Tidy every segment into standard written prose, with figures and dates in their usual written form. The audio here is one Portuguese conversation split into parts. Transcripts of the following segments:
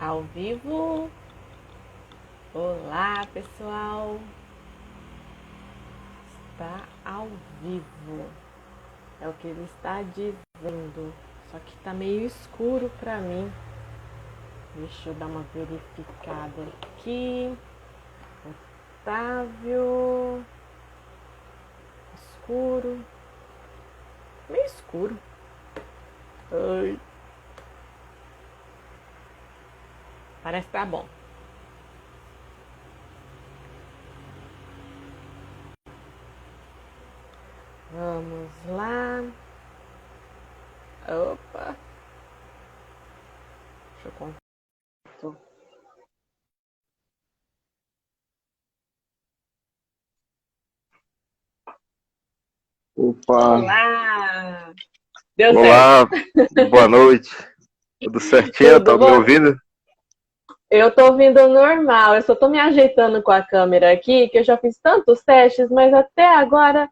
Ao vivo. Olá, pessoal. Está ao vivo. É o que ele está dizendo. Só que está meio escuro para mim. Deixa eu dar uma verificada aqui. Otávio. Escuro. Meio escuro. Ai. Parece que tá bom. Vamos lá. Opa. Deixa eu contar. Opa, Olá! Deu certo. olá, boa noite. Tudo certinho? Tudo Tá me bom? ouvindo? Eu tô ouvindo normal. Eu só tô me ajeitando com a câmera aqui, que eu já fiz tantos testes, mas até agora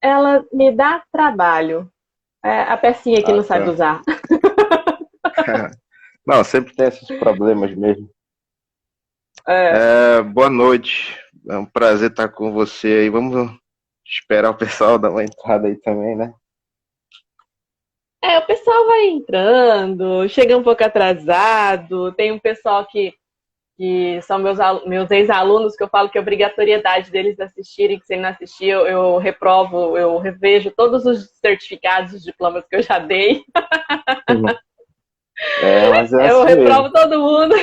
ela me dá trabalho. É a pecinha que Ah, não sabe tá. usar. Não, sempre tem esses problemas mesmo. É. Boa noite. É um prazer estar com você aí. Vamos esperar o pessoal dar uma entrada aí também, né? O pessoal vai entrando, chega um pouco atrasado. Tem um pessoal que são meus ex-alunos, que eu falo que é obrigatoriedade deles assistirem, que se ele não assistir, eu reprovo, eu revejo todos os certificados, os diplomas que eu já dei. Mas é Eu assim mesmo. reprovo todo mundo.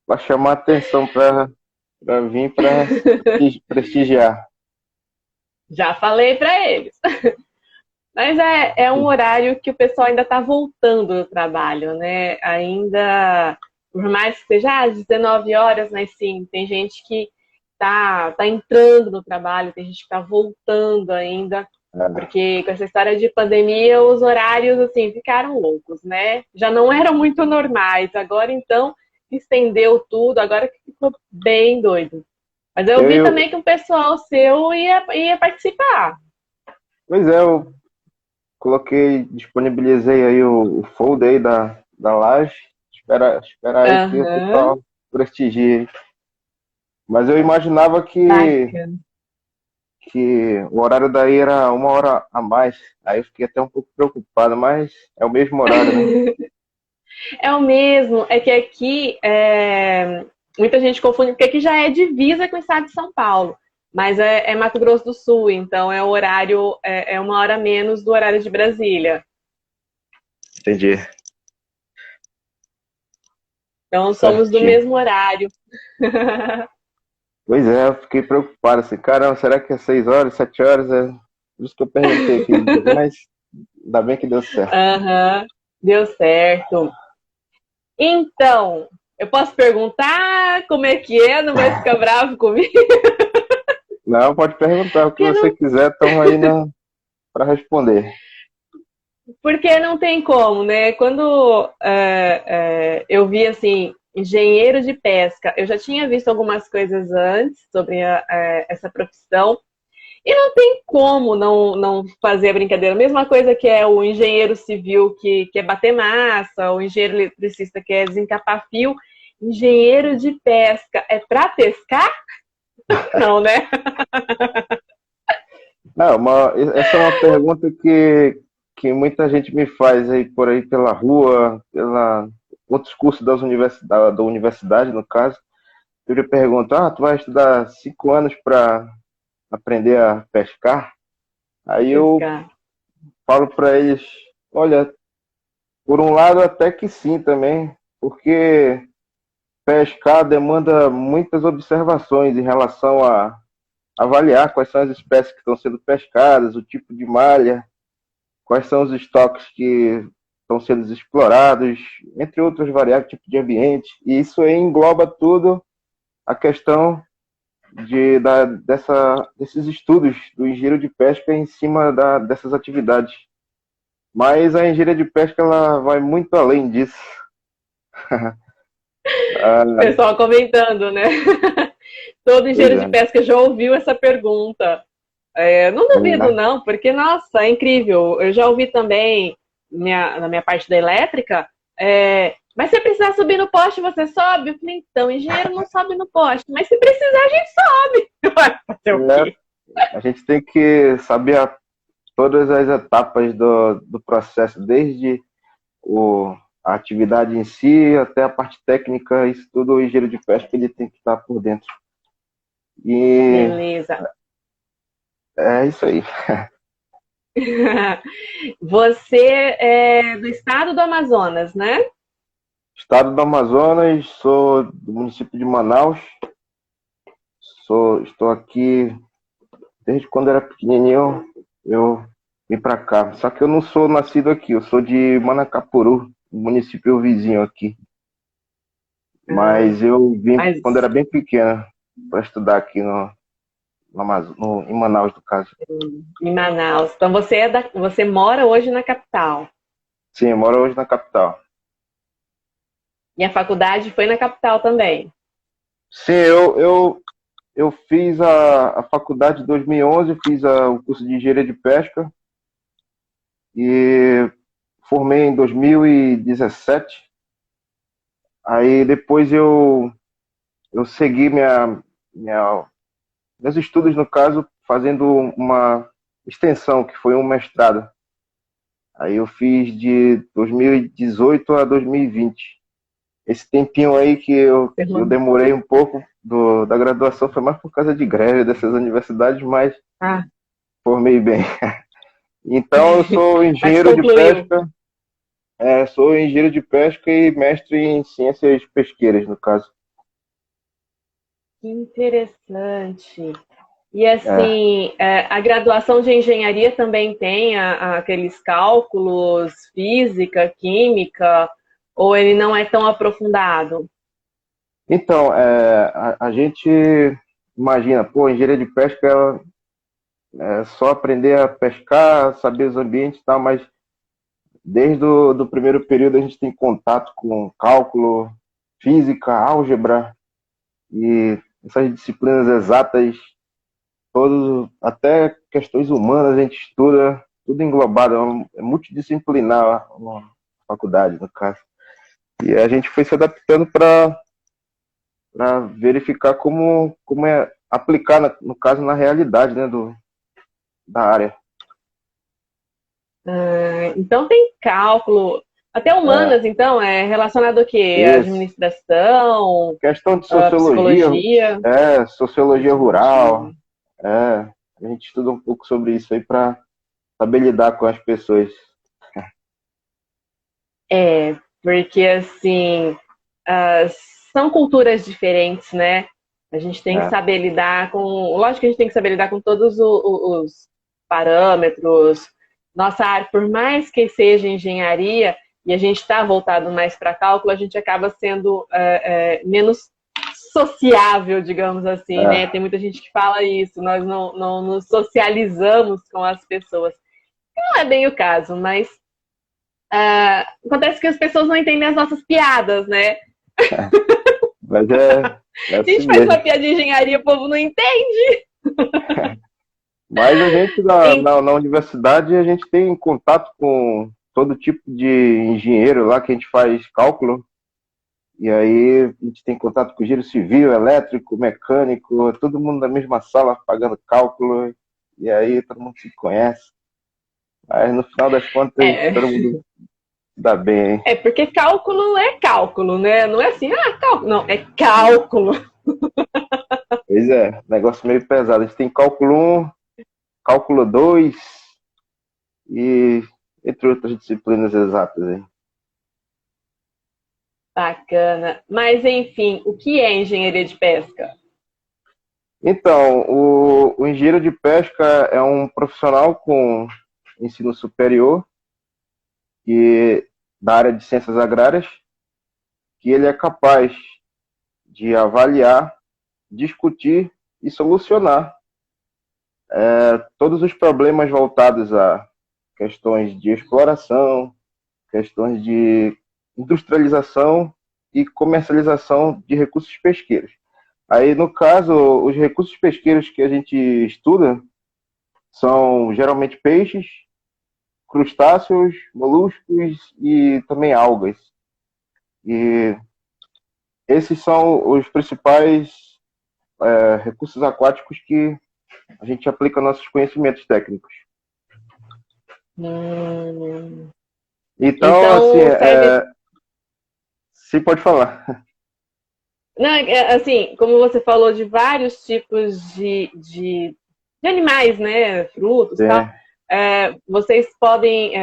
Para chamar atenção, para vir para prestigiar. Já falei para eles. Mas é um horário que o pessoal ainda está voltando do trabalho, né? Ainda, por mais que seja às 19 horas, mas sim, tem gente que tá entrando no trabalho, tem gente que está voltando ainda, É, porque com essa história de pandemia, os horários, assim, ficaram loucos, né? Já não eram muito normais, agora então estendeu tudo, agora que ficou bem doido. Mas eu vi eu, também que o pessoal seu ia participar. pois é, eu coloquei, disponibilizei aí o folder aí da live. Espera aí que o Aham, pessoal prestigie. Mas eu imaginava bacana. que o horário daí era uma hora a mais. Aí eu fiquei até um pouco preocupado, mas é o mesmo horário, né? É o mesmo, é que aqui muita gente confunde, porque aqui já é divisa com o estado de São Paulo, mas é Mato Grosso do Sul, então é o horário, é uma hora menos do horário de Brasília. Entendi. Então somos do Certinho. mesmo horário. Pois é, eu fiquei preocupado. Assim, caramba, será que é 6 horas, 7 horas? É por isso que eu perguntei aqui. Mas ainda bem que deu certo. Aham, deu certo. Então, eu posso perguntar como é que é, não vai ficar bravo comigo? Não, pode perguntar o que Porque você não, quiser, estamos aí para responder. porque não tem como, né? Quando eu vi assim, engenheiro de pesca, eu já tinha visto algumas coisas antes sobre essa profissão, e não tem como não fazer a brincadeira. Mesma coisa que é o engenheiro civil que quer bater massa, o engenheiro eletricista que quer desencapar fio. Engenheiro de pesca é para pescar? Não, né? Não, essa é uma pergunta que muita gente me faz aí por aí pela rua, pela outros cursos da universidade, no caso. Eu lhe pergunto, tu vai estudar 5 anos para aprender a pescar? Aí eu Pescar. falo para eles, olha, por um lado até que sim também, porque pescar demanda muitas observações em relação a avaliar quais são as espécies que estão sendo pescadas, o tipo de malha, quais são os estoques que estão sendo explorados, entre outras variáveis, tipo de ambiente, e isso aí engloba tudo a questão desses estudos do engenheiro de pesca em cima dessas atividades. Mas a engenharia de pesca ela vai muito além disso. Ah, Pessoal comentando, né? Todo pois engenheiro de é. pesca já ouviu essa pergunta. Não duvido, É, não, porque, nossa, é incrível. Eu já ouvi também, na minha parte da elétrica, Mas se precisar subir no poste, você sobe? Eu falei, então, engenheiro não sobe no poste, mas se precisar, a gente sobe. Vai fazer o É, quê? a gente tem que saber todas as etapas do processo, desde a atividade em si até a parte técnica, isso tudo o engenheiro de pesca ele tem que estar por dentro. E Beleza. é isso aí. Você é do estado do Amazonas, né? Estado do Amazonas, sou do município de Manaus, estou aqui desde quando era pequenininho, eu vim para cá. Só que eu não sou nascido aqui, eu sou de Manacapuru, um município vizinho aqui. Ah, Mas eu vim mas quando era bem pequena para estudar aqui em Manaus, no caso. em Manaus. Então você mora hoje na capital. Sim, eu moro hoje na capital. E a faculdade foi na capital também. Sim, eu fiz a faculdade em 2011, fiz o curso de engenharia de pesca e formei em 2017. Aí depois eu segui meus estudos, no caso, fazendo uma extensão, que foi um mestrado. Aí eu fiz de 2018 a 2020. Esse tempinho aí que eu demorei um pouco da graduação foi mais por causa de greve dessas universidades, mas Ah, formei bem. Então eu sou mas engenheiro de concluiu. pesca, sou engenheiro de pesca e mestre em ciências pesqueiras, no caso. Que interessante. E É. assim, a graduação de engenharia também tem aqueles cálculos, física, química, ou ele não é tão aprofundado? Então, a gente imagina, pô, engenharia de pesca é só aprender a pescar, saber os ambientes e tal, mas desde o do primeiro período a gente tem contato com cálculo, física, álgebra e essas disciplinas exatas, até questões humanas a gente estuda, tudo englobado, é multidisciplinar a faculdade, no caso. E a gente foi se adaptando para verificar como é aplicar, no caso, na realidade, né, da área. Então tem cálculo, até É, humanas, então, é relacionado ao quê? isso. Administração, Questão de sociologia, psicologia, sociologia rural, sociologia. a gente estuda um pouco sobre isso aí para saber lidar com as pessoas. É, porque assim, ah, são culturas diferentes, né? A gente tem que É, saber lidar com. Lógico que a gente tem que saber lidar com todos os parâmetros. Nossa área, por mais que seja engenharia, e a gente está voltado mais para cálculo, a gente acaba sendo menos sociável, digamos assim, né? é, Tem muita gente que fala isso, nós não nos socializamos com as pessoas. Não é bem o caso, mas acontece que as pessoas não entendem as nossas piadas, né? mas é A assim gente faz uma mesmo. piada de engenharia, o povo não entende. Mas a gente na universidade a gente tem contato com todo tipo de engenheiro lá que a gente faz cálculo. E aí a gente tem contato com engenheiro civil, elétrico, mecânico, todo mundo na mesma sala pagando cálculo. E aí todo mundo se conhece. Mas no final das contas, É, todo mundo dá bem, hein? porque cálculo é cálculo, né? Não é assim, cálculo. Não, é cálculo. Pois é, negócio meio pesado. A gente tem cálculo um, cálculo 2 e entre outras disciplinas exatas, hein? Bacana. Mas, enfim, o que é engenharia de pesca? Então, o engenheiro de pesca é um profissional com ensino superior que da área de ciências agrárias, que ele é capaz de avaliar, discutir e solucionar todos os problemas voltados a questões de exploração, questões de industrialização e comercialização de recursos pesqueiros. Aí, no caso, os recursos pesqueiros que a gente estuda são geralmente peixes, crustáceos, moluscos e também algas. E esses são os principais recursos aquáticos que a gente aplica nossos conhecimentos técnicos. Hum. Então, assim, Então, serve. sim, pode falar. Não, assim, como você falou de vários tipos de animais, né? Frutos e tal, É, vocês podem.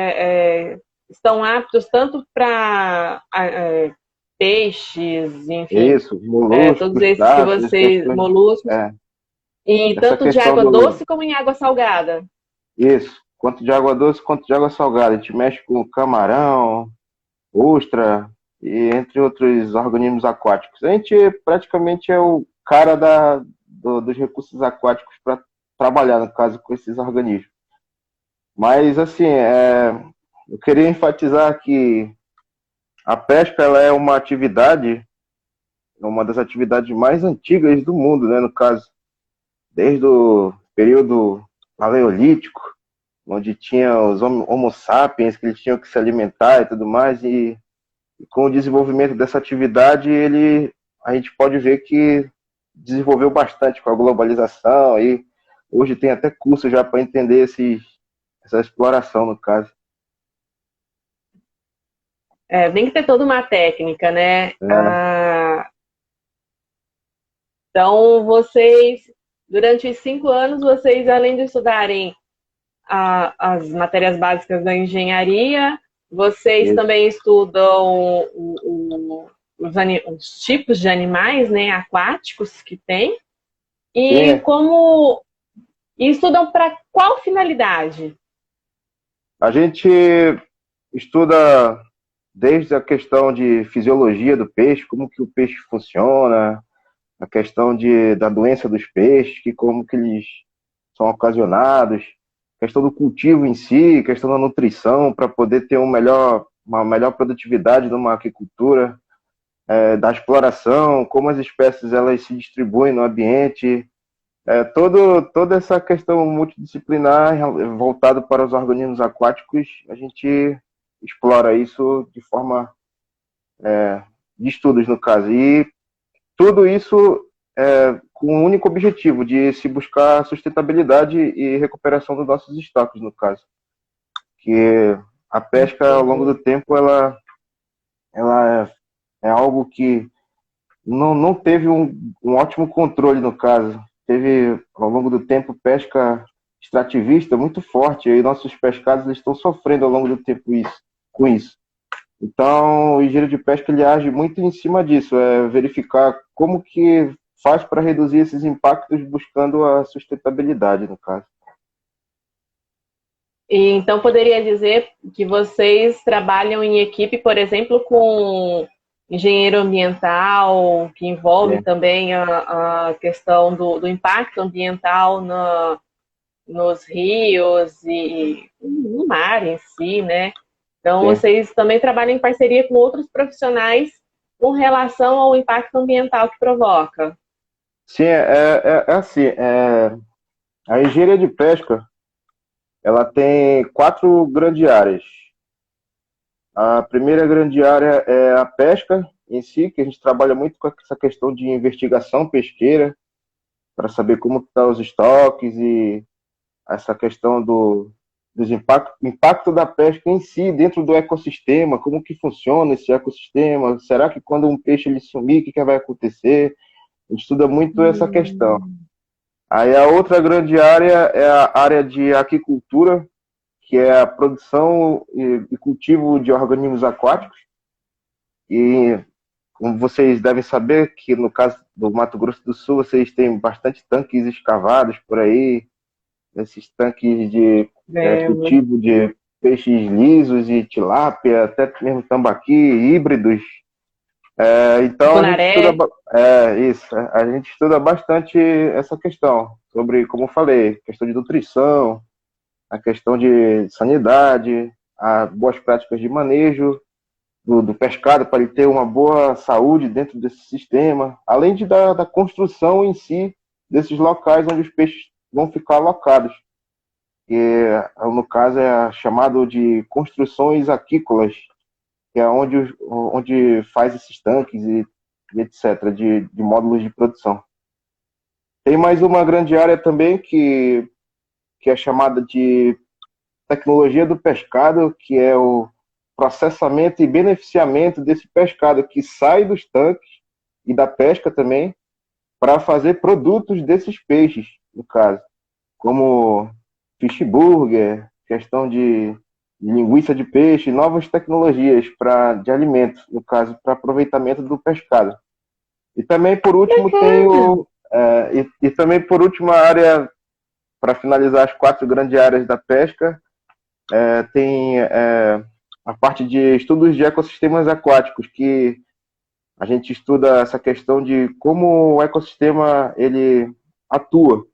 Estão aptos tanto para peixes, enfim, isso, todos moluscos, esses que crustáceos, vocês, questões, moluscos, é, e essa tanto de questão água do, doce como em água salgada. isso, quanto de água doce, quanto de água salgada. A gente mexe com camarão, ostra, e entre outros organismos aquáticos. A gente praticamente é o cara dos recursos aquáticos para trabalhar, no caso, com esses organismos. Mas, assim, eu queria enfatizar que a pesca ela é uma das atividades mais antigas do mundo, né? No caso, desde o período paleolítico, onde tinha os Homo sapiens, que eles tinham que se alimentar e tudo mais, e com o desenvolvimento dessa atividade, a gente pode ver que desenvolveu bastante com a globalização, e hoje tem até curso já para entender essa exploração, no caso. Tem que ter toda uma técnica, né? É, Então, durante os 5 anos, vocês, além de estudarem as matérias básicas da engenharia, vocês isso. também estudam os tipos de animais, né, aquáticos que tem, e Sim, e estudam para qual finalidade? a gente estuda desde a questão de fisiologia do peixe, como que o peixe funciona, a questão da doença dos peixes, como que eles são ocasionados, questão do cultivo em si, questão da nutrição, para poder ter uma melhor produtividade numa aquicultura, da exploração, como as espécies elas se distribuem no ambiente, toda essa questão multidisciplinar voltada para os organismos aquáticos, a gente explora isso de forma de estudos, no caso. E tudo isso com um único objetivo, de se buscar sustentabilidade e recuperação dos nossos estoques, no caso. Que a pesca, ao longo do Entendi. tempo, ela é algo que não teve um ótimo controle, no caso. Teve, ao longo do tempo, pesca extrativista muito forte, e aí nossos pescados eles estão sofrendo ao longo do tempo com isso. Então, o engenheiro de pesca ele age muito em cima disso, verificar como que faz para reduzir esses impactos buscando a sustentabilidade, no caso. E então poderia dizer que vocês trabalham em equipe, por exemplo, com engenheiro ambiental, que envolve Sim, também a questão do impacto ambiental nos rios e no mar em si, né? Então sim. vocês também trabalham em parceria com outros profissionais com relação ao impacto ambiental que provoca. Sim, é assim, a engenharia de pesca, ela tem quatro grandes áreas. A primeira grande área é a pesca em si, que a gente trabalha muito com essa questão de investigação pesqueira, para saber como estão os estoques e essa questão dos impacto da pesca em si dentro do ecossistema, como que funciona esse ecossistema, será que quando um peixe ele sumir, o que vai acontecer? A gente estuda muito essa questão. Aí a outra grande área é a área de aquicultura, que é a produção e cultivo de organismos aquáticos. E como vocês devem saber que no caso do Mato Grosso do Sul, vocês têm bastante tanques escavados por aí, esses tanques de É, cultivo de peixes lisos e tilápia, até mesmo tambaqui, híbridos. Então a gente estuda, tucunaré. isso, a gente estuda bastante essa questão, sobre, como eu falei, questão de nutrição, a questão de sanidade, as boas práticas de manejo do pescado para ele ter uma boa saúde dentro desse sistema, além da construção em si desses locais onde os peixes vão ficar alocados, que no caso é chamado de construções aquícolas, que é onde faz esses tanques e etc., de módulos de produção. Tem mais uma grande área também que é chamada de tecnologia do pescado, que é o processamento e beneficiamento desse pescado que sai dos tanques e da pesca também, para fazer produtos desses peixes, no caso, como fish burger, questão de linguiça de peixe, novas tecnologias de alimentos, no caso, para aproveitamento do pescado. E também, por último, tem e também, por último, a área, para finalizar as 4 grandes áreas da pesca, tem a parte de estudos de ecossistemas aquáticos, que a gente estuda essa questão de como o ecossistema ele atua,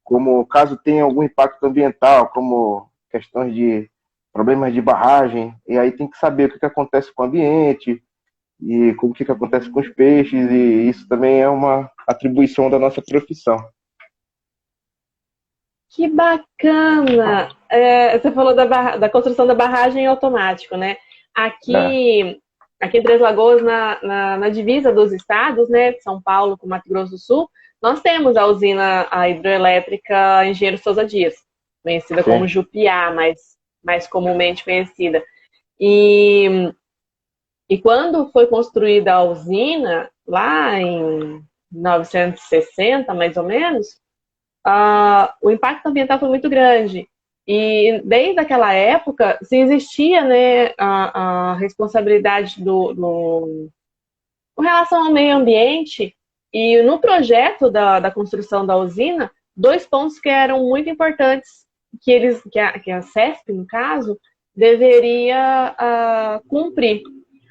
como caso tenha algum impacto ambiental, como questões de problemas de barragem, e aí tem que saber o que acontece com o ambiente, e o que acontece com os peixes, e isso também é uma atribuição da nossa profissão. Que bacana! Você falou da construção da barragem automático, né? É, Aqui em Três Lagoas, na divisa dos estados, né? São Paulo com Mato Grosso do Sul, nós temos a hidroelétrica Engenheiro Souza Dias, conhecida como sim, Jupiá, mais comumente conhecida. E quando foi construída a usina, lá em 1960, mais ou menos, o impacto ambiental foi muito grande. E desde aquela época, se existia, né, a responsabilidade com relação ao meio ambiente, e no projeto da construção da usina, 2 pontos que eram muito importantes, que a CESP, no caso, deveria cumprir.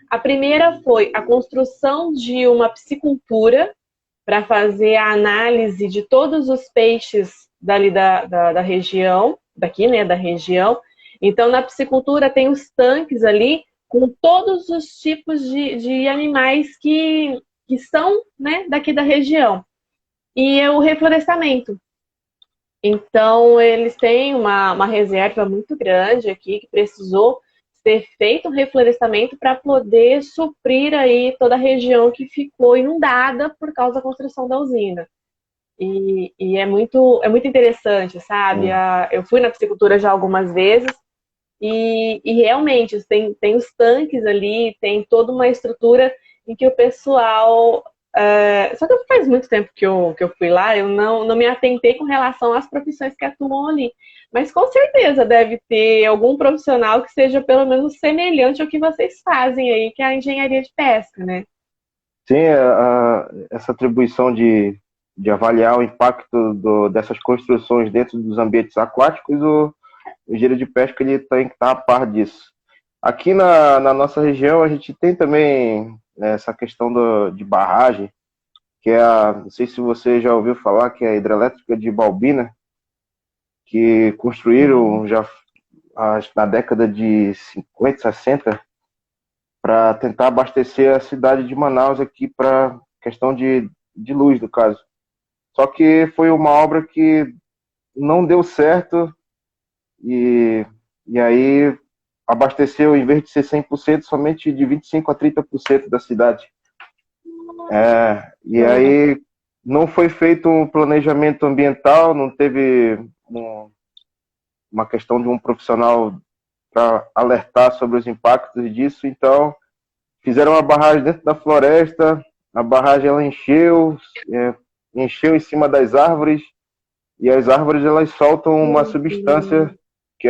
A primeira foi a construção de uma piscicultura para fazer a análise de todos os peixes dali da região, daqui, né, da região. Então, na piscicultura tem os tanques ali com todos os tipos de animais que são, né, daqui da região. E é o reflorestamento. Então, eles têm uma reserva muito grande aqui que precisou ser feito um reflorestamento para poder suprir aí toda a região que ficou inundada por causa da construção da usina. E é muito interessante, sabe? sim. Eu fui na piscicultura já algumas vezes e realmente tem os tanques ali, tem toda uma estrutura em que o pessoal. Só que faz muito tempo que eu fui lá, eu não me atentei com relação às profissões que atuam ali. Mas com certeza deve ter algum profissional que seja pelo menos semelhante ao que vocês fazem aí, que é a engenharia de pesca, né? Sim, essa atribuição de avaliar o impacto dessas construções dentro dos ambientes aquáticos, o engenheiro de pesca ele tem que estar a par disso. Aqui na nossa região, a gente tem também, né, essa questão de barragem, que é não sei se você já ouviu falar, que é a hidrelétrica de Balbina, que construíram já na década de 50, 60, para tentar abastecer a cidade de Manaus aqui para questão de luz, no caso. Só que foi uma obra que não deu certo e, e aí abasteceu, em vez de ser 100%, somente de 25% a 30% da cidade. E aí não foi feito um planejamento ambiental, não teve uma questão de um profissional para alertar sobre os impactos disso, então fizeram uma barragem dentro da floresta, a barragem ela encheu em cima das árvores, e as árvores elas soltam uma substância que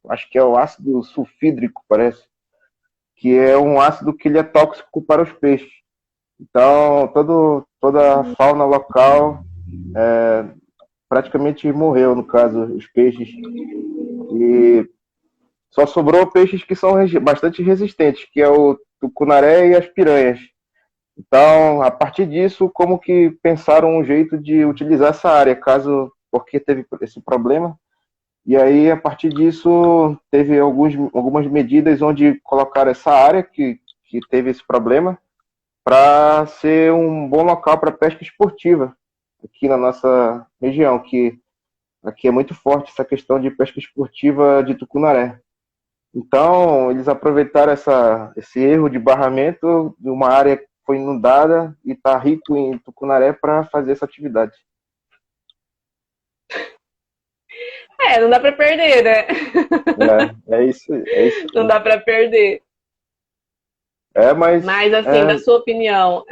acho que é o ácido sulfídrico, parece, que é um ácido que ele é tóxico para os peixes. Então, toda a fauna local praticamente morreu, no caso, os peixes. E só sobrou peixes que são bastante resistentes, que é o tucunaré e as piranhas. Então, a partir disso, como que pensaram um jeito de utilizar essa área, porque teve esse problema. E aí, a partir disso, teve algumas medidas onde colocaram essa área que teve esse problema para ser um bom local para pesca esportiva aqui na nossa região, que aqui é muito forte essa questão de pesca esportiva de tucunaré. Então, eles aproveitaram esse erro de barramento de uma área que foi inundada e está rico em tucunaré para fazer essa atividade. Não dá para perder, né? É isso. Não dá para perder. Mas Mas, assim, da sua opinião,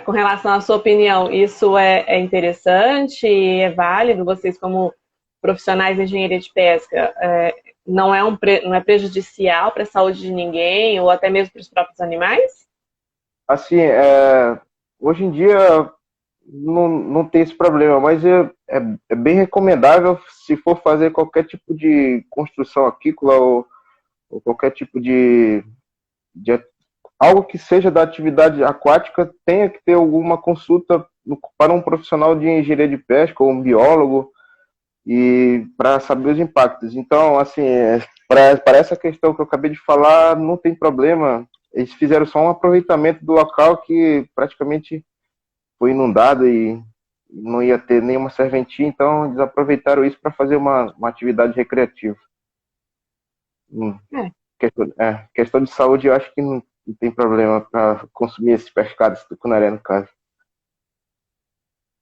com relação à sua opinião, isso é interessante, é válido? Vocês, como profissionais de engenharia de pesca, não é prejudicial para a saúde de ninguém ou até mesmo para os próprios animais? assim, hoje em dia não tem esse problema, mas é bem recomendável se for fazer qualquer tipo de construção aquícola ou qualquer tipo de algo que seja da atividade aquática, tenha que ter alguma consulta para um profissional de engenharia de pesca ou um biólogo e para saber os impactos. Então, assim, para essa questão que eu acabei de falar, não tem problema. Eles fizeram só um aproveitamento do local que praticamente foi inundado e não ia ter nenhuma serventia, então eles aproveitaram isso para fazer uma atividade recreativa. É. Questão de saúde, eu acho que não tem problema para consumir esses pescados tucunaré, no caso.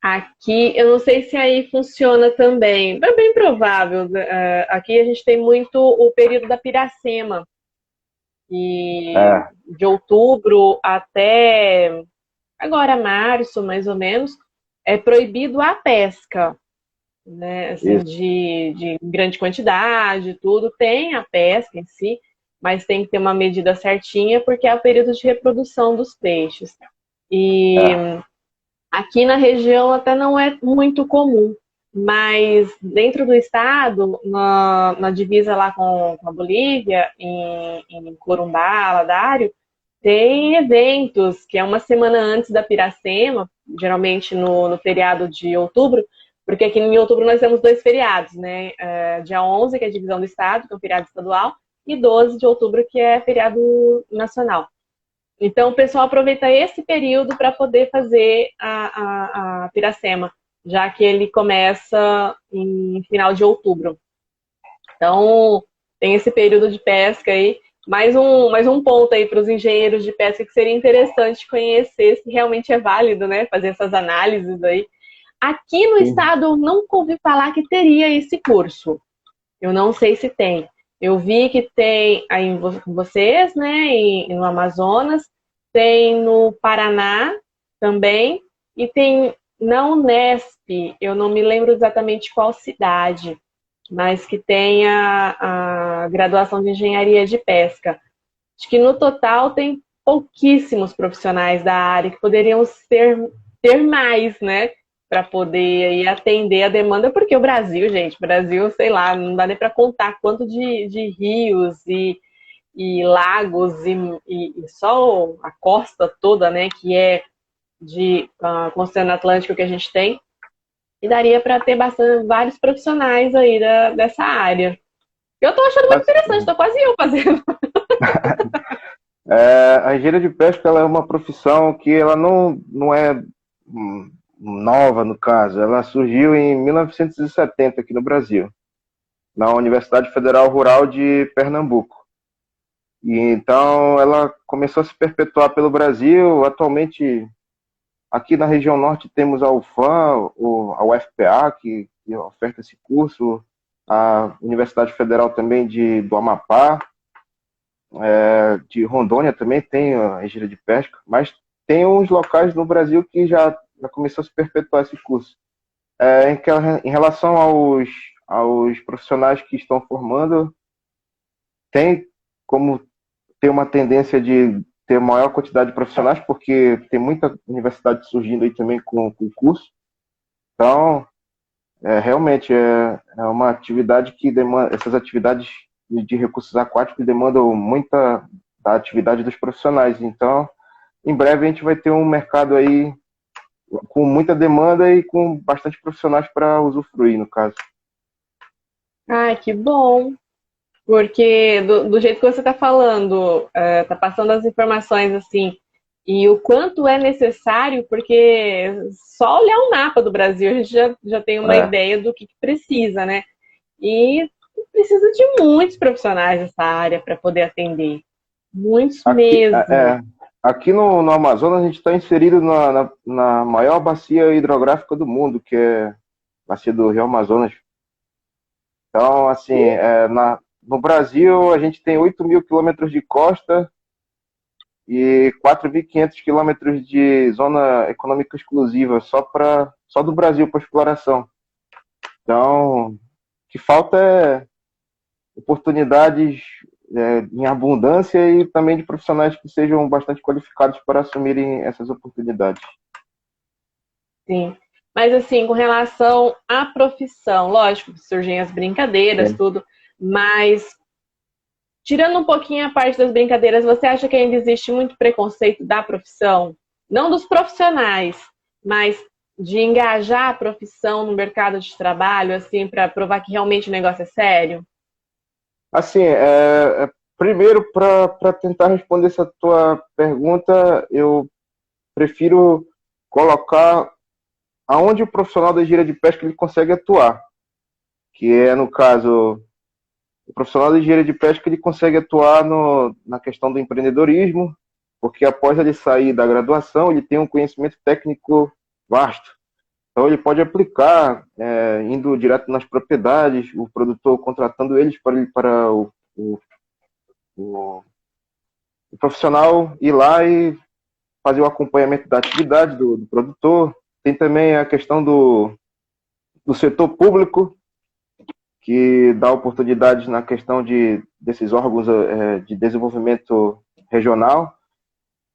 Aqui, eu não sei se aí funciona também. É bem provável. Aqui a gente tem muito o período da piracema. E É, de outubro até agora março, mais ou menos, é proibido a pesca, né? Assim, isso. de grande quantidade, tudo. Tem a pesca em si, mas tem que ter uma medida certinha, porque é o período de reprodução dos peixes. E É, aqui na região até não é muito comum, mas dentro do estado, na divisa lá com a Bolívia, em Corumbá, Ladário, tem eventos que é uma semana antes da Piracema, geralmente no feriado de outubro, porque aqui em outubro nós temos dois feriados, né? Dia 11, que é a divisão do estado, que é um feriado estadual, e 12 de outubro, que é feriado nacional. Então, o pessoal aproveita esse período para poder fazer a piracema, já que ele começa em final de outubro. Então, tem esse período de pesca aí. Mais um ponto aí para os engenheiros de pesca que seria interessante conhecer se realmente é válido, né? Fazer essas análises aí. Aqui no sim. estado, eu nunca ouvi falar que teria esse curso. Eu não sei se tem. Eu vi que tem aí em vocês, né, no Amazonas, tem no Paraná também, e tem na Unesp, eu não me lembro exatamente qual cidade, mas que tem a graduação de engenharia de pesca. Acho que no total tem pouquíssimos profissionais da área que poderiam ter mais, né? Para poder aí atender a demanda, porque o Brasil, gente, o Brasil, sei lá, não dá nem para contar quanto de rios e lagos e só a costa toda, né, que é com o Oceano Atlântico que a gente tem, e daria para ter vários profissionais aí dessa área. Eu estou achando muito interessante, Assim, estou quase eu fazendo. a engenharia de pesca ela é uma profissão que ela não é nova, no caso. Ela surgiu em 1970 aqui no Brasil, na Universidade Federal Rural de Pernambuco. E então ela começou a se perpetuar pelo Brasil. Atualmente, aqui na região norte, temos a UFAM, a UFPA, que oferta esse curso, a Universidade Federal também do Amapá, de Rondônia também tem a engenharia de pesca, mas tem uns locais no Brasil que já começou a se perpetuar esse curso. Em relação aos profissionais que estão formando, tem como ter uma tendência de ter maior quantidade de profissionais, porque tem muita universidade surgindo aí também com curso. Então, realmente é uma atividade que demanda, essas atividades de recursos aquáticos demandam muita da atividade dos profissionais. Então, em breve a gente vai ter um mercado aí com muita demanda e com bastante profissionais para usufruir, no caso. Ai, que bom. Porque do jeito que você está falando, está passando as informações assim, e o quanto é necessário, porque só olhar o mapa do Brasil a gente já tem uma É, ideia do que precisa, né? E precisa de muitos profissionais nessa área para poder atender. Muitos Aqui, mesmo. aqui no Amazonas a gente está inserido na maior bacia hidrográfica do mundo, que é a bacia do Rio Amazonas. Então, assim, no Brasil a gente tem 8.000 quilômetros de costa e 4.500 quilômetros de zona econômica exclusiva, só do Brasil para exploração. Então, o que falta é oportunidades em abundância e também de profissionais que sejam bastante qualificados para assumirem essas oportunidades. Sim. Mas assim, com relação à profissão, lógico, surgem as brincadeiras, Sim. tudo, mas tirando um pouquinho a parte das brincadeiras, você acha que ainda existe muito preconceito da profissão? Não dos profissionais, mas de engajar a profissão no mercado de trabalho, assim, para provar que realmente o negócio é sério? Assim, primeiro, para tentar responder essa tua pergunta, eu prefiro colocar aonde o profissional da engenharia de pesca ele consegue atuar, que é, no caso, o profissional da engenharia de pesca ele consegue atuar na questão do empreendedorismo, porque após ele sair da graduação, ele tem um conhecimento técnico vasto. Então ele pode aplicar, indo direto nas propriedades, o produtor contratando eles para o, o profissional ir lá e fazer o acompanhamento da atividade do produtor. Tem também a questão do setor público, que dá oportunidades na questão desses órgãos de desenvolvimento regional,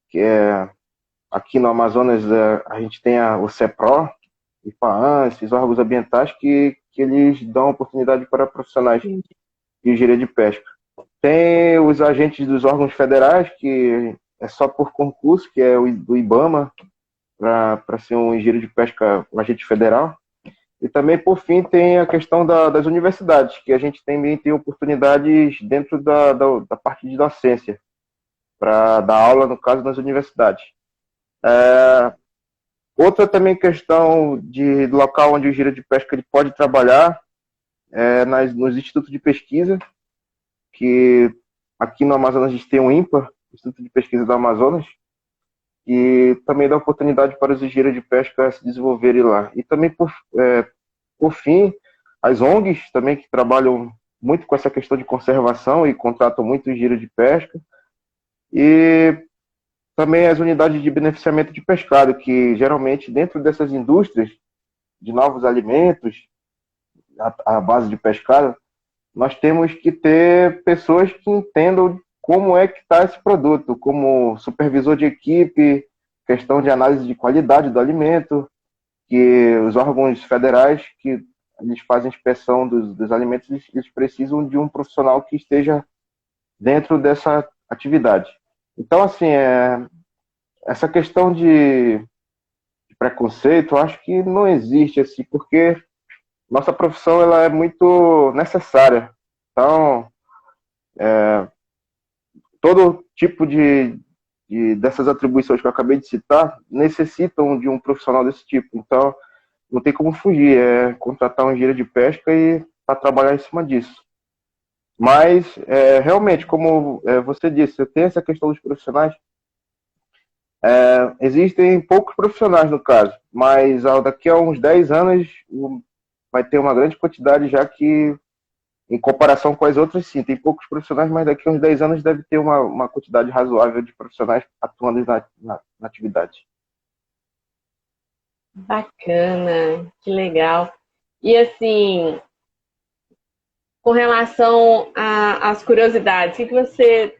que é aqui no Amazonas a gente tem o CEPRO, IPAAN, esses órgãos ambientais que eles dão oportunidade para profissionais de engenharia de pesca. Tem os agentes dos órgãos federais, que é só por concurso, que é o do IBAMA, para ser um engenheiro de pesca, um agente federal. E também, por fim, tem a questão das universidades, que a gente também tem oportunidades dentro da parte de docência, para dar aula, no caso, nas universidades. Outra também questão do local onde o engenheiro de pesca ele pode trabalhar nos institutos de pesquisa, que aqui no Amazonas a gente tem o INPA, Instituto de Pesquisa do Amazonas, e também dá oportunidade para os engenheiros de pesca se desenvolverem lá. E também, por fim, as ONGs também que trabalham muito com essa questão de conservação e contratam muito engenheiro de pesca. E também as unidades de beneficiamento de pescado, que geralmente dentro dessas indústrias de novos alimentos, à base de pescado, nós temos que ter pessoas que entendam como é que está esse produto, como supervisor de equipe, questão de análise de qualidade do alimento, que os órgãos federais que eles fazem inspeção dos alimentos, eles precisam de um profissional que esteja dentro dessa atividade. Então, assim, essa questão de preconceito, eu acho que não existe, assim, porque nossa profissão ela é muito necessária. Então, todo tipo dessas atribuições que eu acabei de citar necessitam de um profissional desse tipo. Então, não tem como fugir, é contratar um engenheiro de pesca e para trabalhar em cima disso. Mas, realmente, como você disse, tem essa questão dos profissionais. Existem poucos profissionais no caso, mas daqui a uns 10 anos vai ter uma grande quantidade, já que, em comparação com as outras, sim, tem poucos profissionais, mas daqui a uns 10 anos deve ter uma quantidade razoável de profissionais atuando na atividade. Bacana, que legal. E assim, com relação às curiosidades, o que você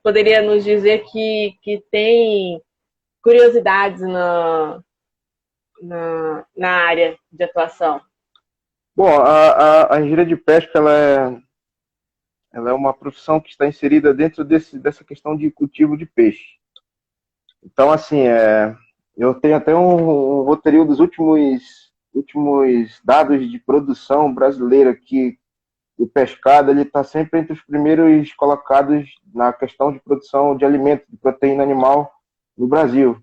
poderia nos dizer que tem curiosidades na área de atuação? Bom, a engenharia de pesca ela é uma profissão que está inserida dentro dessa questão de cultivo de peixe. Então, assim, eu tenho até um roteirinho dos últimos dados de produção brasileira, que o pescado ele está sempre entre os primeiros colocados na questão de produção de alimento, de proteína animal no Brasil.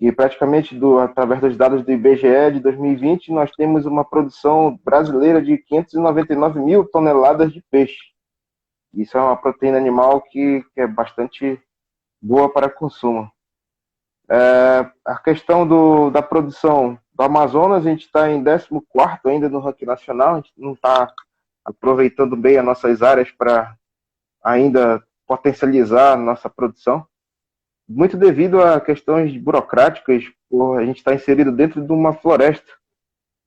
E praticamente, através dos dados do IBGE de 2020, nós temos uma produção brasileira de 599 mil toneladas de peixe. Isso é uma proteína animal que é bastante boa para consumo. A questão da produção do Amazonas, a gente está em 14º ainda no ranking nacional, a gente não está aproveitando bem as nossas áreas para ainda potencializar a nossa produção, muito devido a questões burocráticas, por a gente estar inserido dentro de uma floresta.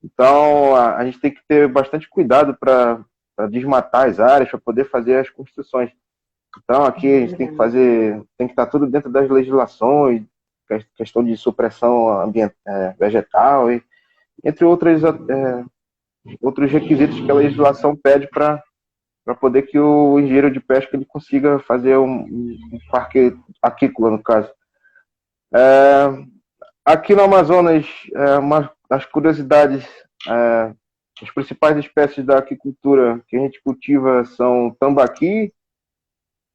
Então, a gente tem que ter bastante cuidado para desmatar as áreas, para poder fazer as construções. Então, aqui a gente tem que estar tudo dentro das legislações, questão de supressão vegetal, e entre outros requisitos que a legislação pede para poder que o engenheiro de pesca ele consiga fazer um parque aquícola, no caso. Aqui no Amazonas, uma das curiosidades, as principais espécies da aquicultura que a gente cultiva são tambaqui,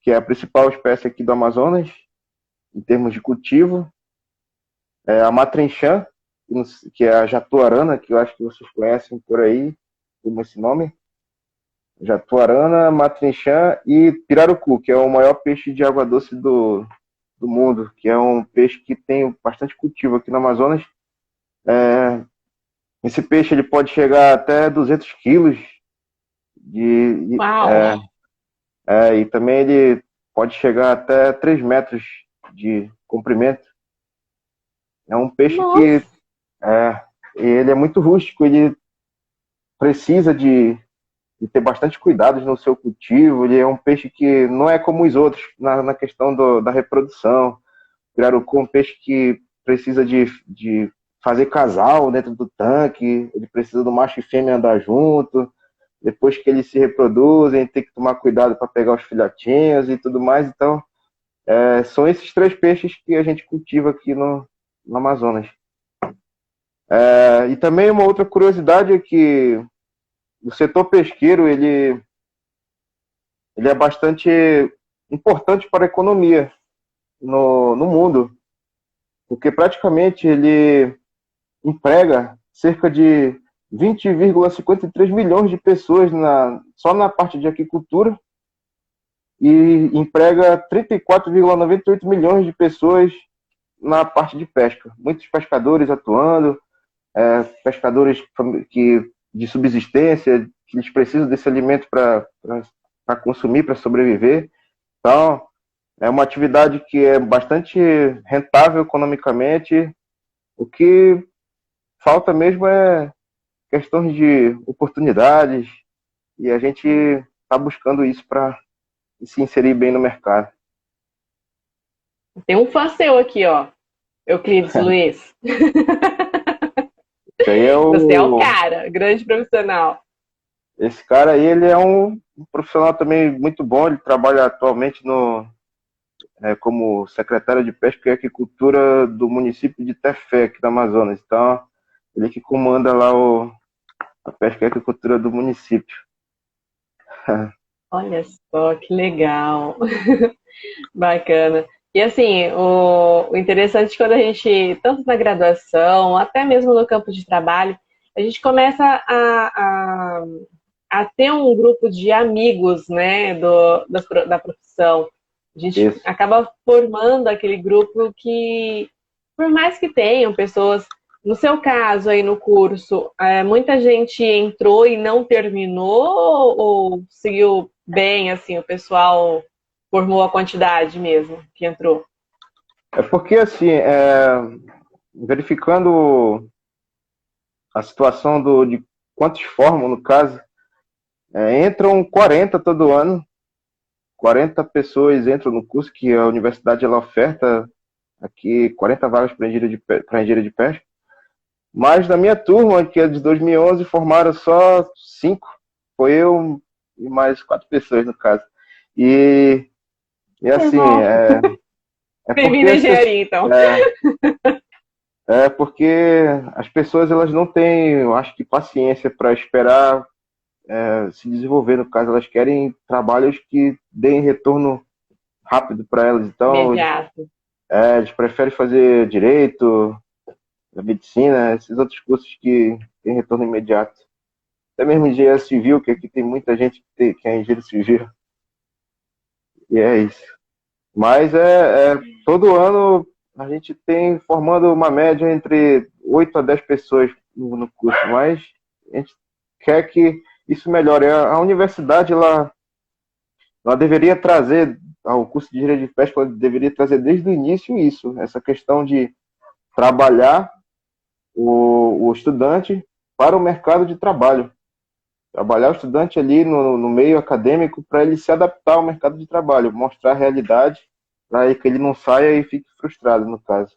que é a principal espécie aqui do Amazonas, em termos de cultivo, a matrinchã, que é a jatuarana, que eu acho que vocês conhecem por aí, como esse nome. Jatuarana, matrinchã e pirarucu, que é o maior peixe de água doce do mundo, que é um peixe que tem bastante cultivo aqui no Amazonas. Esse peixe ele pode chegar até 200 quilos Uau! E também ele pode chegar até 3 metros de comprimento. É um peixe Nossa! ele é muito rústico, ele precisa de ter bastante cuidados no seu cultivo. Ele é um peixe que não é como os outros na questão da reprodução. O pirarucu é um peixe que precisa de fazer casal dentro do tanque, ele precisa do macho e fêmea andar junto. Depois que eles se reproduzem, tem que tomar cuidado para pegar os filhotinhos e tudo mais. Então, são esses 3 peixes que a gente cultiva aqui no Amazonas. E também uma outra curiosidade é que o setor pesqueiro ele é bastante importante para a economia no mundo, porque praticamente ele emprega cerca de 20,53 milhões de pessoas só na parte de aquicultura e emprega 34,98 milhões de pessoas na parte de pesca. Muitos pescadores atuando, pescadores de subsistência, que eles precisam desse alimento para consumir, para sobreviver. Então, é uma atividade que é bastante rentável economicamente. O que falta mesmo é questões de oportunidades, e a gente está buscando isso para se inserir bem no mercado. Tem um fã seu aqui, ó. Euclides Luiz. Isso aí Você é o cara, grande profissional. Esse cara aí, ele é um profissional também muito bom. Ele trabalha atualmente como secretário de Pesca e Aquicultura do município de Tefé, aqui do Amazonas. Então, ele que comanda lá a pesca e aquicultura do município. Olha só, que legal. Bacana. E assim, o interessante quando a gente, tanto na graduação, até mesmo no campo de trabalho, a gente começa a ter um grupo de amigos, né, da profissão. A gente Isso. acaba formando aquele grupo que, por mais que tenham pessoas, no seu caso aí no curso, muita gente entrou e não terminou ou seguiu bem, assim, o pessoal formou a quantidade mesmo que entrou? É porque, assim, verificando a situação de quantos formam, no caso, entram 40 todo ano. 40 pessoas entram no curso que a universidade ela oferta aqui 40 vagas para engenharia de pesca. Mas na minha turma, que é de 2011, formaram só 5. Foi eu e mais 4 pessoas, no caso. E assim, Bem-vindo à engenharia, então. Porque as pessoas elas não têm, eu acho que, paciência para esperar se desenvolver. No caso, elas querem trabalhos que deem retorno rápido para elas. Então, imediato. Eles preferem fazer direito, medicina, esses outros cursos que têm retorno imediato. Até mesmo engenharia civil, que aqui tem muita gente que é engenheiro civil. E é isso. Mas todo ano a gente tem formando uma média entre 8 a 10 pessoas no curso, mas a gente quer que isso melhore. A universidade, ela deveria trazer, ao curso de engenharia de pesca, ela deveria trazer desde o início isso, essa questão de trabalhar o estudante para o mercado de trabalho. Trabalhar o estudante ali no meio acadêmico para ele se adaptar ao mercado de trabalho, mostrar a realidade para que ele não saia e fique frustrado, no caso.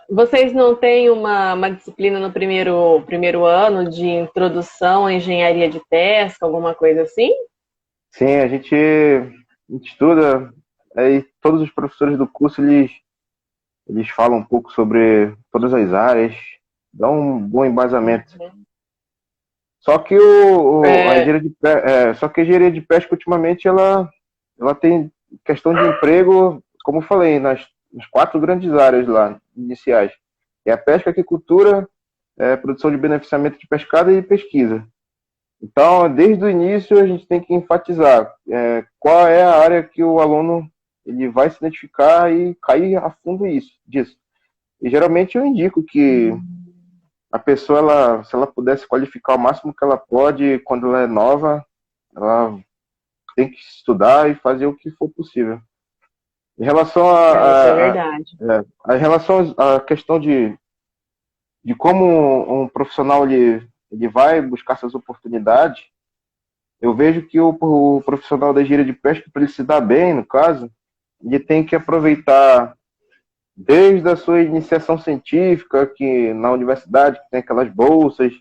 Vocês não têm uma disciplina no primeiro ano de introdução à engenharia de pesca, alguma coisa assim? Sim, a gente estuda, aí todos os professores do curso, eles falam um pouco sobre todas as áreas, dão um bom embasamento. Só que só que a engenharia de pesca ultimamente ela tem questão de emprego, como eu falei, nas 4 grandes áreas lá iniciais. É a pesca, aquicultura, produção de beneficiamento de pescado e pesquisa. Então, desde o início a gente tem que enfatizar qual é a área que o aluno ele vai se identificar e cair a fundo disso. E geralmente eu indico que a pessoa, se ela pudesse qualificar o máximo que ela pode quando ela é nova, ela tem que estudar e fazer o que for possível. Em relação Isso é verdade. em relação à questão de como um profissional ele vai buscar essas oportunidades, eu vejo que o profissional da engenharia de pesca, para ele se dar bem, no caso, ele tem que aproveitar desde a sua iniciação científica, que na universidade que tem aquelas bolsas,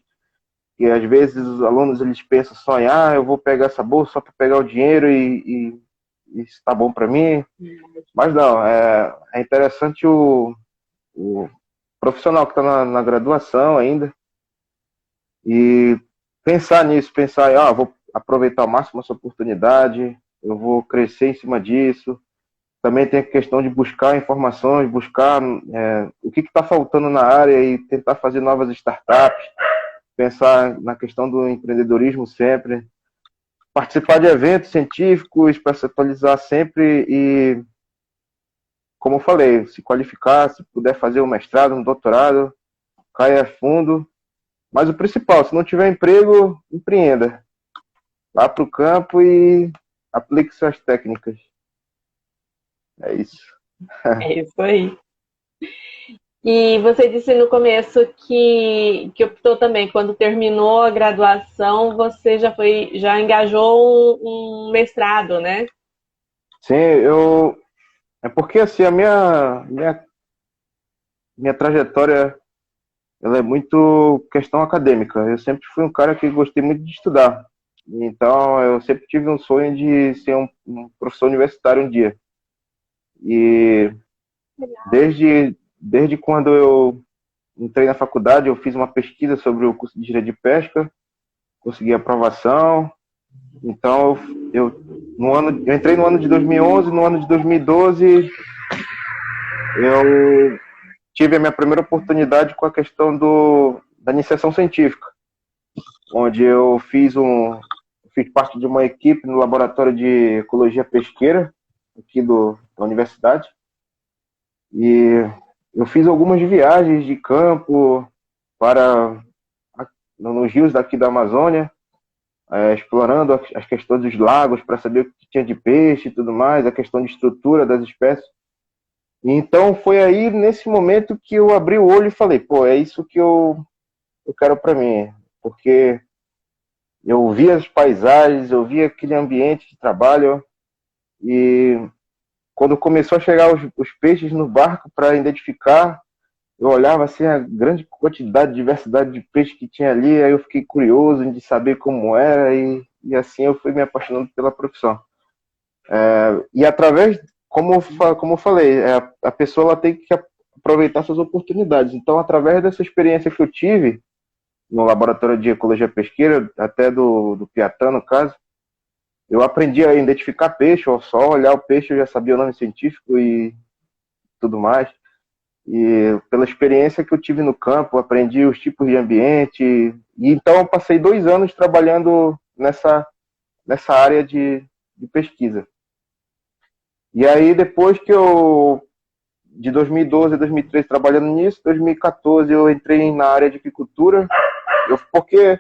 que às vezes os alunos eles pensam só em, eu vou pegar essa bolsa só para pegar o dinheiro e isso está bom para mim. Mas não, é interessante o profissional que está na graduação ainda e pensar nisso, pensar, vou aproveitar ao máximo essa oportunidade, eu vou crescer em cima disso. Também tem a questão de buscar informações, buscar o que está faltando na área e tentar fazer novas startups, pensar na questão do empreendedorismo sempre, participar de eventos científicos para se atualizar sempre e, como eu falei, se qualificar, se puder fazer um mestrado, um doutorado, caia a fundo. Mas o principal, se não tiver emprego, empreenda. Vá para o campo e aplique suas técnicas. É isso. É isso aí. E você disse no começo que optou também, quando terminou a graduação, você já engajou um mestrado, né? Sim, é porque assim, a minha trajetória ela é muito questão acadêmica. Eu sempre fui um cara que gostei muito de estudar. Então, eu sempre tive um sonho de ser um professor universitário um dia. E desde quando eu entrei na faculdade, eu fiz uma pesquisa sobre o curso de engenharia de pesca, consegui aprovação. Então, eu entrei no ano de 2011, no ano de 2012, eu tive a minha primeira oportunidade com a questão da iniciação científica, onde eu fiz parte de uma equipe no laboratório de ecologia pesqueira aqui da universidade. E eu fiz algumas viagens de campo nos rios daqui da Amazônia, explorando as questões dos lagos para saber o que tinha de peixe e tudo mais, a questão de estrutura das espécies. E então foi aí, nesse momento, que eu abri o olho e falei, pô, é isso que eu quero para mim, porque eu via as paisagens, eu via aquele ambiente de trabalho e quando começou a chegar os peixes no barco para identificar, eu olhava assim a grande quantidade, diversidade de peixes que tinha ali, aí eu fiquei curioso de saber como era e assim eu fui me apaixonando pela profissão. E através, como eu falei, a pessoa ela tem que aproveitar suas oportunidades. Então, através dessa experiência que eu tive no laboratório de ecologia pesqueira, até do Piatã, no caso, eu aprendi a identificar peixe, ou só olhar o peixe eu já sabia o nome científico e tudo mais. E pela experiência que eu tive no campo, aprendi os tipos de ambiente. E então eu passei 2 anos trabalhando nessa área de pesquisa. E aí depois que de 2012 a 2013 trabalhando nisso, 2014 eu entrei na área de aquicultura, porque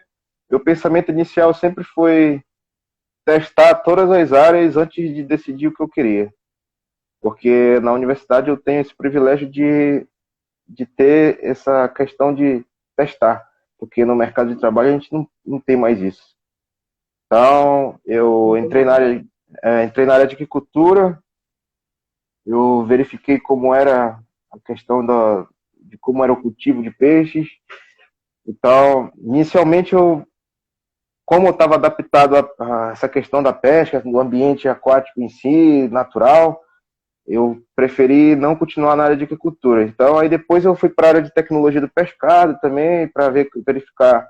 meu pensamento inicial sempre foi testar todas as áreas antes de decidir o que eu queria. Porque na universidade eu tenho esse privilégio de ter essa questão de testar, porque no mercado de trabalho a gente não tem mais isso. Então, eu entrei na área de aquicultura, eu verifiquei como era a questão de como era o cultivo de peixes. Então, inicialmente, como eu estava adaptado a essa questão da pesca, do ambiente aquático em si, natural, eu preferi não continuar na área de agricultura. Então, aí depois eu fui para a área de tecnologia do pescado também, para verificar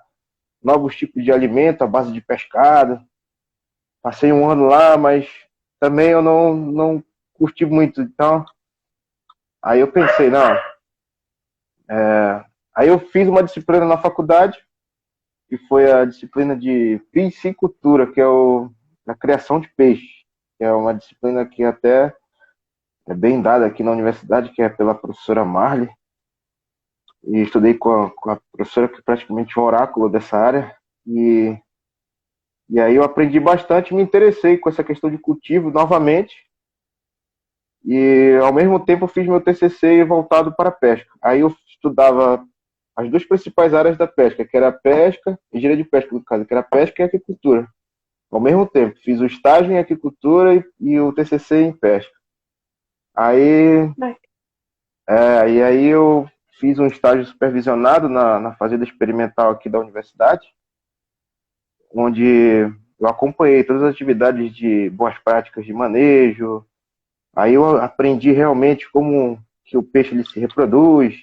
novos tipos de alimento à base de pescado. Passei um ano lá, mas também eu não curti muito. Então, aí eu pensei, não. Aí eu fiz uma disciplina na faculdade, que foi a disciplina de piscicultura, que é a criação de peixe, que é uma disciplina que até é bem dada aqui na universidade, que é pela professora Marli. E estudei com a professora, que é praticamente um oráculo dessa área. E aí eu aprendi bastante, me interessei com essa questão de cultivo novamente. E ao mesmo tempo eu fiz meu TCC voltado para a pesca. Aí eu estudava as duas principais áreas da pesca, que era a pesca, engenharia de pesca no caso, que era a pesca e a aquicultura. Ao mesmo tempo, fiz o estágio em aquicultura e o TCC em pesca. Aí eu fiz um estágio supervisionado na fazenda experimental aqui da universidade, onde eu acompanhei todas as atividades de boas práticas de manejo. Aí eu aprendi realmente como que o peixe ele se reproduz,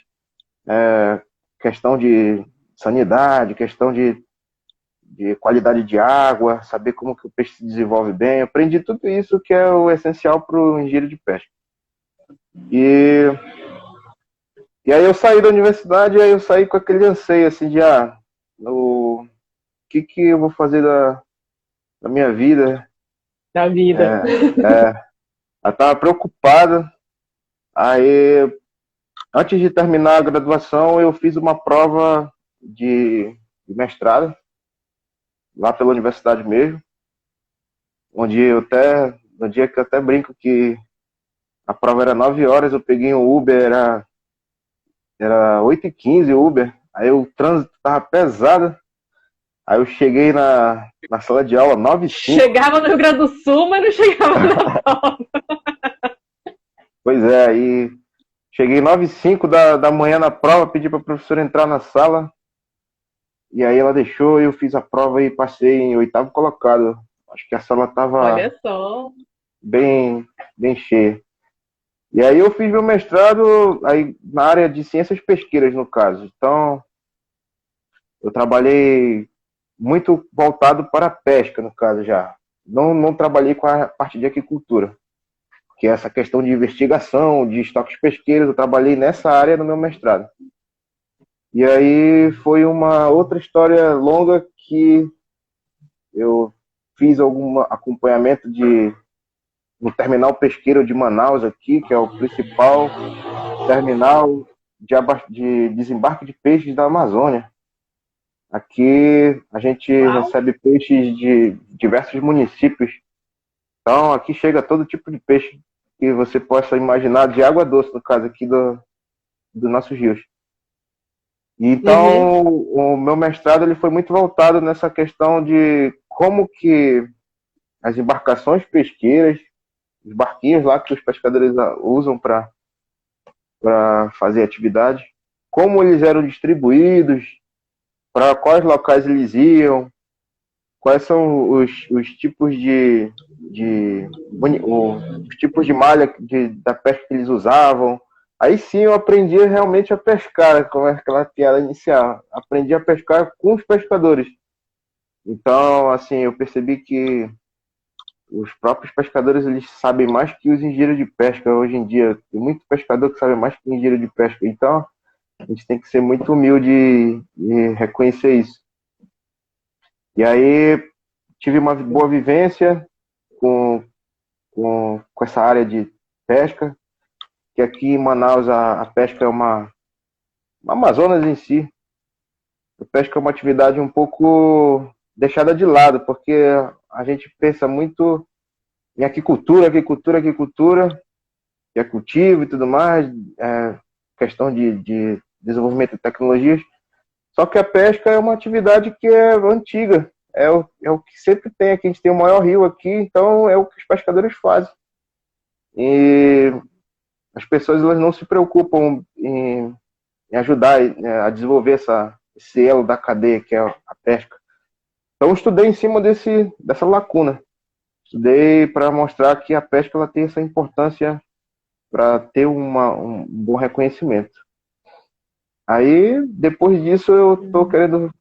questão de sanidade, questão de qualidade de água, saber como que o peixe se desenvolve bem. Eu aprendi tudo isso que é o essencial para o engenheiro de pesca. E aí eu saí da universidade, e aí eu saí com aquele anseio assim de o que eu vou fazer da minha vida? Da vida. Eu estava preocupado. Aí, antes de terminar a graduação, eu fiz uma prova de mestrado, lá pela universidade mesmo, no dia que eu até brinco que a prova era 9 horas, eu peguei um Uber, era 8h15 o Uber, aí o trânsito estava pesado, aí eu cheguei na sala de aula 9h05. Chegava no Rio Grande do Sul, mas não chegava na prova. Pois é, aí cheguei 9h05 da manhã na prova, pedi para a professora entrar na sala, e aí ela deixou, eu fiz a prova e passei em 8º colocado. Acho que a sala estava bem cheia. E aí eu fiz meu mestrado aí, na área de ciências pesqueiras, no caso. Então, eu trabalhei muito voltado para a pesca, no caso já. Não trabalhei com a parte de aquicultura, que é essa questão de investigação, de estoques pesqueiros, eu trabalhei nessa área no meu mestrado. E aí foi uma outra história longa que eu fiz algum acompanhamento no terminal pesqueiro de Manaus aqui, que é o principal terminal de desembarque de peixes da Amazônia. Aqui a gente recebe peixes de diversos municípios. Então aqui chega todo tipo de peixe que você possa imaginar, de água doce, no caso aqui dos nossos rios. Então, o meu mestrado ele foi muito voltado nessa questão de como que as embarcações pesqueiras, os barquinhos lá que os pescadores usam para fazer atividade, como eles eram distribuídos, para quais locais eles iam, quais são os tipos os tipos de malha da pesca que eles usavam. Aí sim eu aprendi realmente a pescar, como é aquela piada inicial. Aprendi a pescar com os pescadores. Então, assim, eu percebi que os próprios pescadores eles sabem mais que os engenheiros de pesca hoje em dia. Tem muito pescador que sabe mais que engenheiro de pesca. Então, a gente tem que ser muito humilde e reconhecer isso. E aí, tive uma boa vivência com, com essa área de pesca, que aqui em Manaus a pesca é uma Amazonas em si. A pesca é uma atividade um pouco deixada de lado, porque a gente pensa muito em aquicultura, aquicultura, aquicultura, que é cultivo e tudo mais, questão de desenvolvimento de tecnologias. Só que a pesca é uma atividade que é antiga, é o que sempre tem aqui. A gente tem o maior rio aqui, então é o que os pescadores fazem. E as pessoas elas não se preocupam em ajudar a desenvolver esse elo da cadeia, que é a pesca. Então, eu estudei em cima dessa lacuna. Estudei para mostrar que a pesca ela tem essa importância para ter um bom reconhecimento. Aí, depois disso eu tô querendo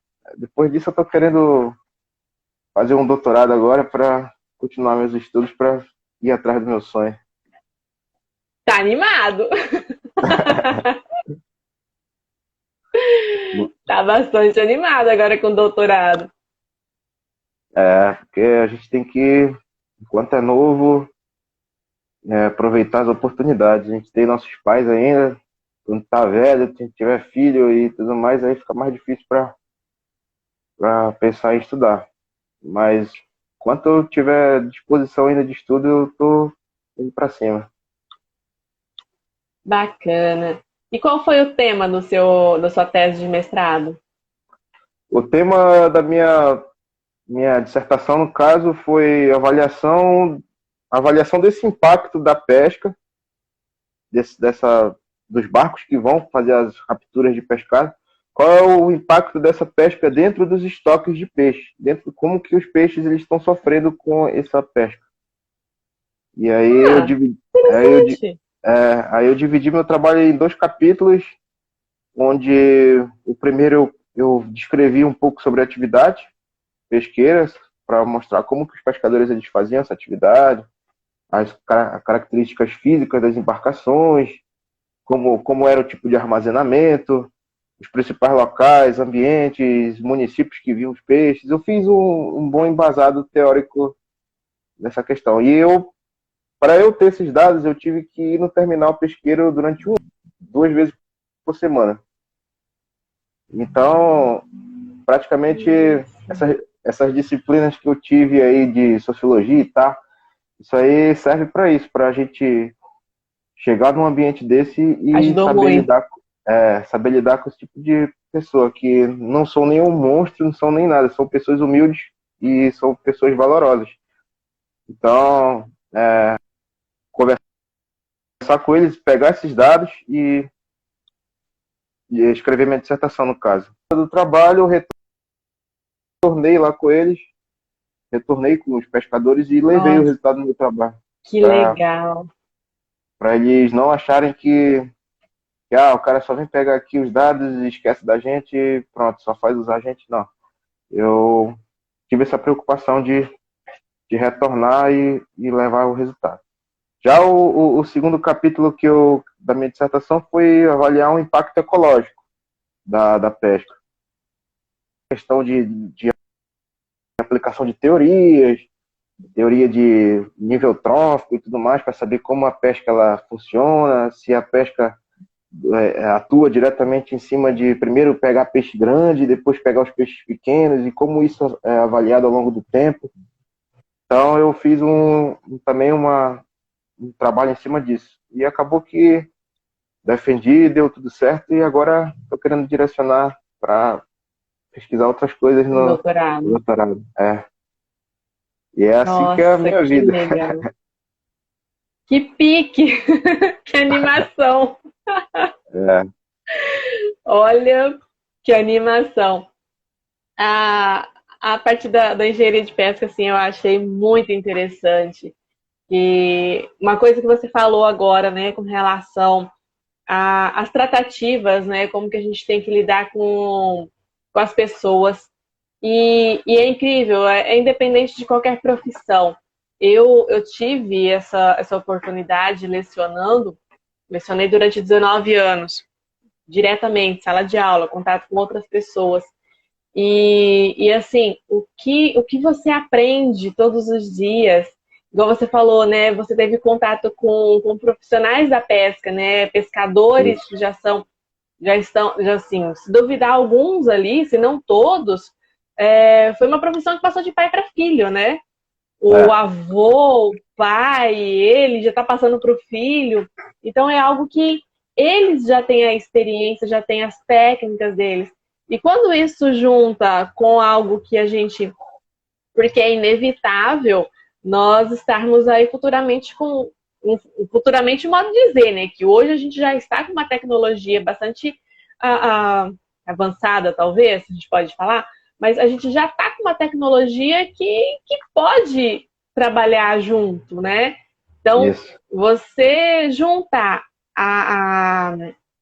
fazer um doutorado agora para continuar meus estudos para ir atrás do meu sonho. Tá animado? Tá bastante animado agora com o doutorado. Porque a gente tem que, enquanto é novo, aproveitar as oportunidades. A gente tem nossos pais ainda, quando tá velho, se tiver filho e tudo mais, aí fica mais difícil para pensar em estudar. Mas enquanto eu tiver disposição ainda de estudo, eu tô indo para cima. Bacana. E qual foi o tema da sua tese de mestrado? O tema da minha dissertação, no caso, foi avaliação desse impacto da pesca, dos barcos que vão fazer as capturas de pescado. Qual é o impacto dessa pesca dentro dos estoques de peixe? Como que os peixes eles estão sofrendo com essa pesca? E aí Ah, interessante. aí eu dividi meu trabalho em 2 capítulos, onde o primeiro eu descrevi um pouco sobre a atividade pesqueira, para mostrar como que os pescadores eles faziam essa atividade, as características físicas das embarcações, como era o tipo de armazenamento, os principais locais, ambientes, municípios que viam os peixes. Eu fiz um bom embasado teórico nessa questão. Para eu ter esses dados, eu tive que ir no terminal pesqueiro durante 2 vezes por semana. Então, praticamente essas disciplinas que eu tive aí de sociologia e tal, isso aí serve para isso, para a gente chegar num ambiente desse e Ajudou muito. saber lidar com esse tipo de pessoa, que não são nenhum monstro, não são nem nada, são pessoas humildes e são pessoas valorosas. Então, conversar com eles, pegar esses dados e escrever minha dissertação, no caso. Do trabalho, eu retornei lá com eles, retornei com os pescadores e levei o Nossa, resultado do meu trabalho que para legal. eles não acharem que o cara só vem pegar aqui os dados e esquece da gente e pronto, só faz usar a gente. Não. Eu tive essa preocupação de retornar e levar o resultado. Já o segundo capítulo da minha dissertação foi avaliar o impacto ecológico da pesca. A questão de aplicação de teoria de nível trófico e tudo mais, para saber como a pesca ela funciona, se a pesca atua diretamente em cima de primeiro pegar peixe grande, depois pegar os peixes pequenos e como isso é avaliado ao longo do tempo. Então eu fiz também um trabalho em cima disso. E acabou que defendi, deu tudo certo e agora estou querendo direcionar para pesquisar outras coisas no Doutorado. doutorado. E é assim que é a Nossa, minha que vida. legal. Que pique! Que animação! É, Olha, que animação. A, a parte da engenharia de pesca, assim, eu achei muito interessante. E uma coisa que você falou agora, né, com relação às tratativas, né, como que a gente tem que lidar com as pessoas. E é incrível, é independente de qualquer profissão. eu tive essa oportunidade lecionei durante 19 anos, diretamente, sala de aula, contato com outras pessoas. E assim, o que você aprende todos os dias, igual você falou, né? Você teve contato com profissionais da pesca, né? Pescadores Isso. que já estão, já assim, se duvidar alguns ali, se não todos, foi uma profissão que passou de pai para filho, né? O É, avô, o pai, ele já está passando para o filho. Então é algo que eles já têm a experiência, já têm as técnicas deles. E quando isso junta com algo que a gente, porque é inevitável nós estarmos aí futuramente futuramente modo de dizer, né? Que hoje a gente já está com uma tecnologia bastante avançada, talvez, a gente pode falar, mas a gente já está com uma tecnologia que pode trabalhar junto, né? Então, isso. você juntar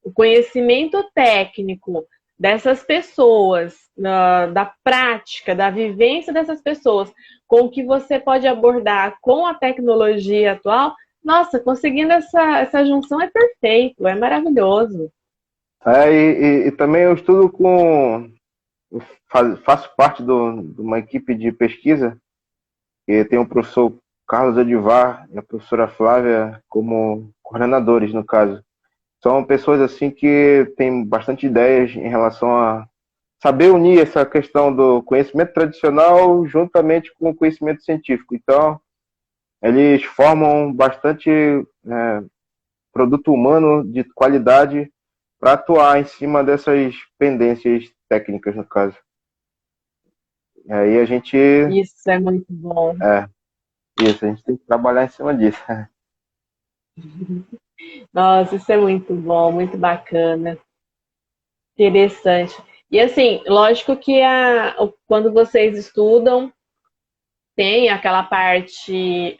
o conhecimento técnico dessas pessoas, da prática, da vivência dessas pessoas, com o que você pode abordar com a tecnologia atual, nossa, conseguindo essa junção é perfeito, é maravilhoso. E também eu estudo com. Faço parte de uma equipe de pesquisa, que tem o professor Carlos Edivar e a professora Flávia como coordenadores, no caso. São pessoas assim que têm bastante ideias em relação a saber unir essa questão do conhecimento tradicional juntamente com o conhecimento científico. Então, eles formam bastante produto humano de qualidade para atuar em cima dessas pendências técnicas, no caso. Aí a gente, Isso é muito bom. isso, a gente tem que trabalhar em cima disso. Nossa, isso é muito bom, muito bacana, interessante. E assim, lógico que quando vocês estudam, tem aquela parte,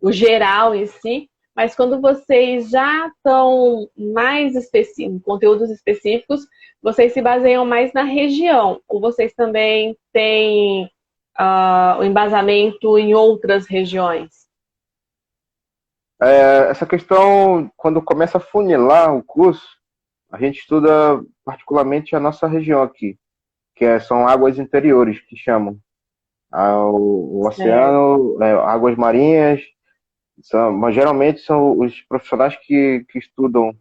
o geral em si, mas quando vocês já estão mais em conteúdos específicos, vocês se baseiam mais na região, ou vocês também têm o embasamento em outras regiões? Essa questão, quando começa a funilar o curso, a gente estuda particularmente a nossa região aqui, são águas interiores, que chamam. O Certo. oceano, águas marinhas, mas geralmente são os profissionais que estudam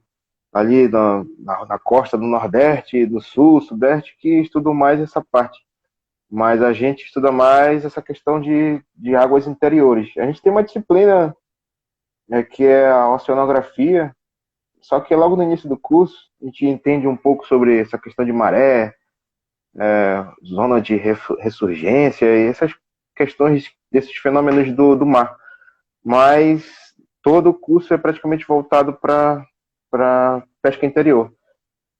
ali na costa do Nordeste, do Sul, Sudeste, que estudam mais essa parte. Mas a gente estuda mais essa questão de águas interiores. A gente tem uma disciplina, que é a oceanografia, só que logo no início do curso a gente entende um pouco sobre essa questão de maré, zona de ressurgência e essas questões desses fenômenos do mar. Mas todo o curso é praticamente voltado para pesca interior.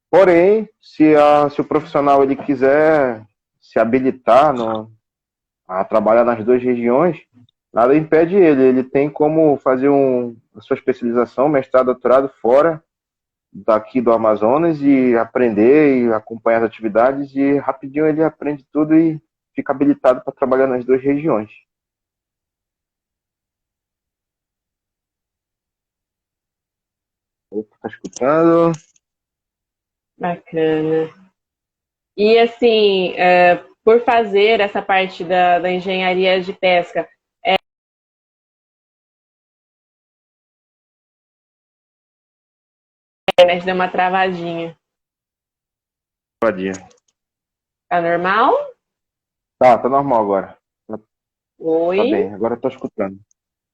Porém, se o profissional ele quiser se habilitar a trabalhar nas duas regiões, nada impede ele. Ele tem como fazer a sua especialização, mestrado, doutorado fora daqui do Amazonas e aprender e acompanhar as atividades e rapidinho ele aprende tudo e fica habilitado para trabalhar nas duas regiões. Opa, tá escutando? Bacana. E assim, por fazer essa parte da engenharia de pesca, a internet deu uma travadinha. Vadia. Tá normal? Tá normal agora. Tá Oi? bem, agora eu tô escutando.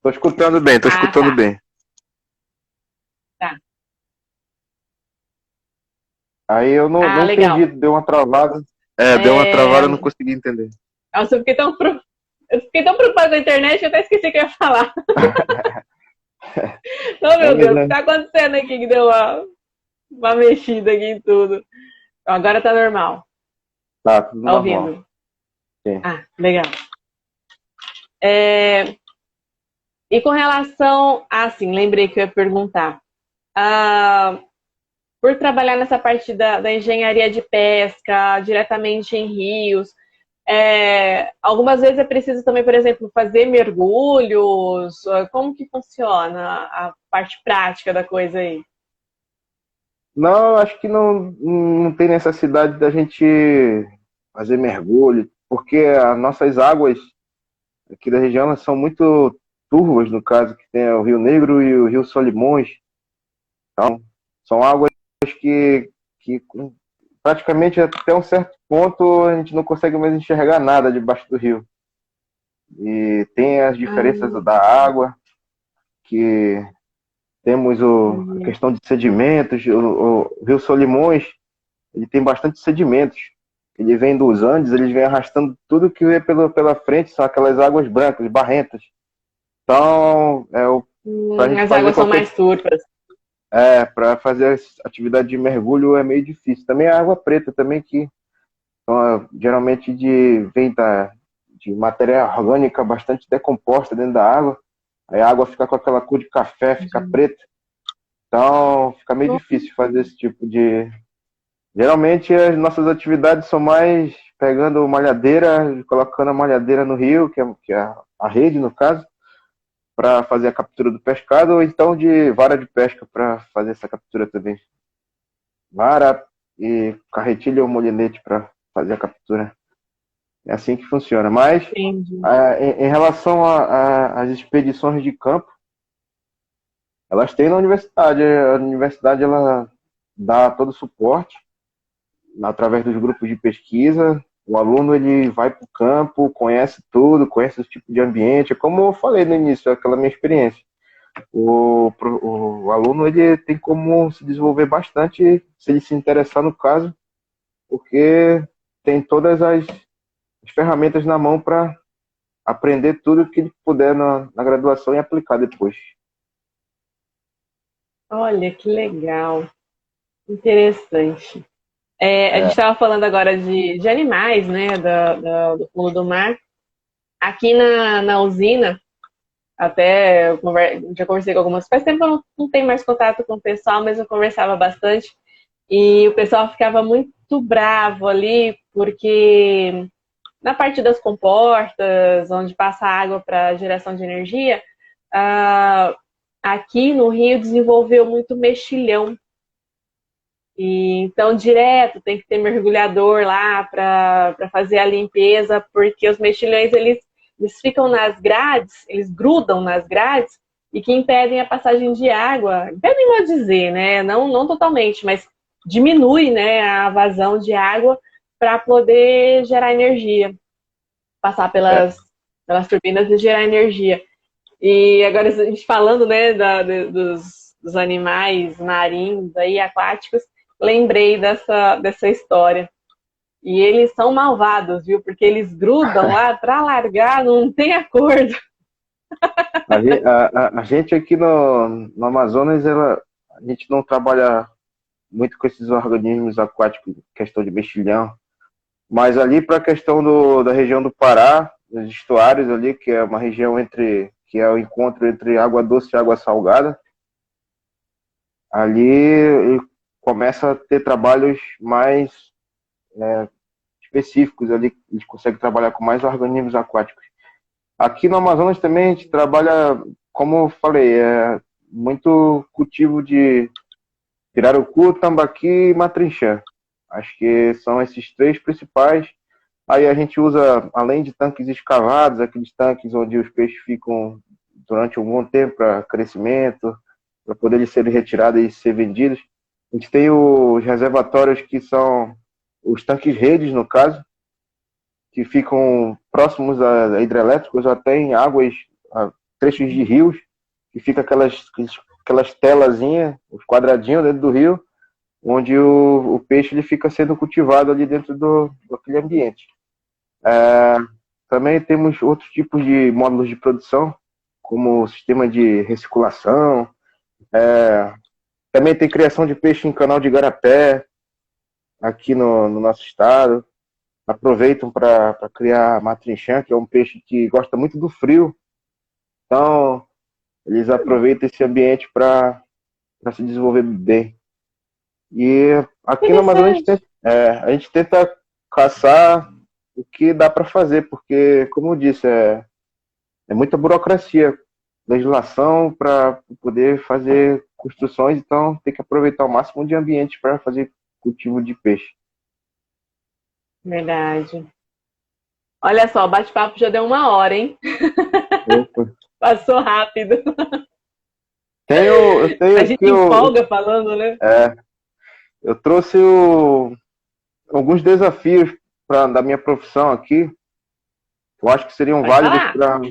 Tô escutando bem, tô Ah, escutando tá. bem. Tá. Aí eu não Ah, entendi, legal. deu uma travada. Deu uma travada, eu não É... consegui entender. Nossa, eu fiquei tão preocupada com a internet que eu até esqueci o que eu ia falar. Oh, Não, meu mas Deus, o que tá acontecendo aqui que deu uma mexida aqui em tudo? Agora tá normal. tá tudo Tá normal. ouvindo? Sim. Ah, legal. É, E com relação sim, lembrei que eu ia perguntar. Ah, por trabalhar nessa parte da engenharia de pesca, diretamente em rios, Algumas vezes é preciso também, por exemplo, fazer mergulhos. Como que funciona a parte prática da coisa aí? Não, acho que não tem necessidade da gente fazer mergulho, porque as nossas águas aqui da região elas são muito turvas, no caso, que tem o Rio Negro e o Rio Solimões. Então, são águas que praticamente até um certo ponto a gente não consegue mais enxergar nada debaixo do rio. E tem as diferenças Ah, da água, que temos a entendi. questão de sedimentos. O Rio Solimões, ele tem bastante sedimentos. Ele vem dos Andes, eles vêm arrastando tudo que vem pela frente, são aquelas águas brancas, barrentas. Então, para a gente As fazer águas são qualquer mais turvas. para fazer atividade de mergulho é meio difícil. Também a água preta também que então, geralmente de matéria orgânica bastante decomposta dentro da água. Aí a água fica com aquela cor de café, fica Entendi. preta. Então fica meio difícil fazer esse tipo de. Geralmente as nossas atividades são mais pegando malhadeira, colocando a malhadeira no rio, que é a rede no caso, para fazer a captura do pescado, ou então de vara de pesca para fazer essa captura também. Vara e carretilha ou molinete para fazer a captura. É assim que funciona. Mas, Entendi. em relação às expedições de campo, elas têm na universidade. A universidade ela dá todo o suporte através dos grupos de pesquisa. O aluno ele vai para o campo, conhece tudo, conhece o tipo de ambiente. Como eu falei no início, aquela minha experiência. O aluno ele tem como se desenvolver bastante se ele se interessar no caso, porque tem todas as ferramentas na mão para aprender tudo que ele puder na graduação e aplicar depois. Olha, que legal. Interessante. A gente É, estava falando agora de animais, né, do fundo do mar. Aqui na usina, até já conversei com algumas. Faz tempo que eu não tenho mais contato com o pessoal, mas eu conversava bastante. E o pessoal ficava muito bravo ali, porque na parte das comportas, onde passa água para geração de energia, ah, aqui no Rio desenvolveu muito mexilhão. E então direto tem que ter mergulhador lá para fazer a limpeza, porque os mexilhões eles ficam nas grades, eles grudam nas grades e que impedem a passagem de água. Impedem, vou dizer, né? Não totalmente, mas diminui, né, a vazão de água para poder gerar energia, passar é. pelas turbinas e gerar energia. E agora a gente falando, né, dos animais marinhos aí, aquáticos, lembrei dessa história. E eles são malvados, viu? Porque eles grudam lá para largar, não tem acordo. A gente aqui no Amazonas, a gente não trabalha muito com esses organismos aquáticos, questão de mexilhão, mas ali para a questão da região do Pará, dos estuários ali, que é uma região que é o encontro entre água doce e água salgada, ali começa a ter trabalhos mais específicos ali, a gente consegue trabalhar com mais organismos aquáticos. Aqui no Amazonas também a gente trabalha, como eu falei, muito cultivo de pirarucu, tambaqui e matrinchã. Acho que são esses três principais. Aí a gente usa, além de tanques escavados, aqueles tanques onde os peixes ficam durante um bom tempo para crescimento, para poderem ser retirados e ser vendidos. A gente tem os reservatórios que são os tanques redes, no caso, que ficam próximos a hidrelétricos ou até em águas, a trechos de rios, que fica aquelas telazinhas, os quadradinhos dentro do rio, onde o peixe ele fica sendo cultivado ali dentro daquele ambiente. É, também temos outros tipos de módulos de produção, como o sistema de recirculação. Também tem criação de peixe em canal de igarapé, aqui no nosso estado. Aproveitam para criar matrinchã, que é um peixe que gosta muito do frio. Então, eles aproveitam esse ambiente para se desenvolver bem. E aqui no Amazonas Interessante. a gente tenta caçar. o que dá para fazer, porque, como eu disse, é muita burocracia, legislação para poder fazer construções, então tem que aproveitar o máximo de ambiente para fazer cultivo de peixe. Verdade. Olha só, o bate-papo já deu 1 hora, hein? Opa. Passou rápido. Eu tenho A aqui gente empolga falando, né? eu trouxe alguns desafios da minha profissão aqui, que eu acho que seriam Pode válidos falar.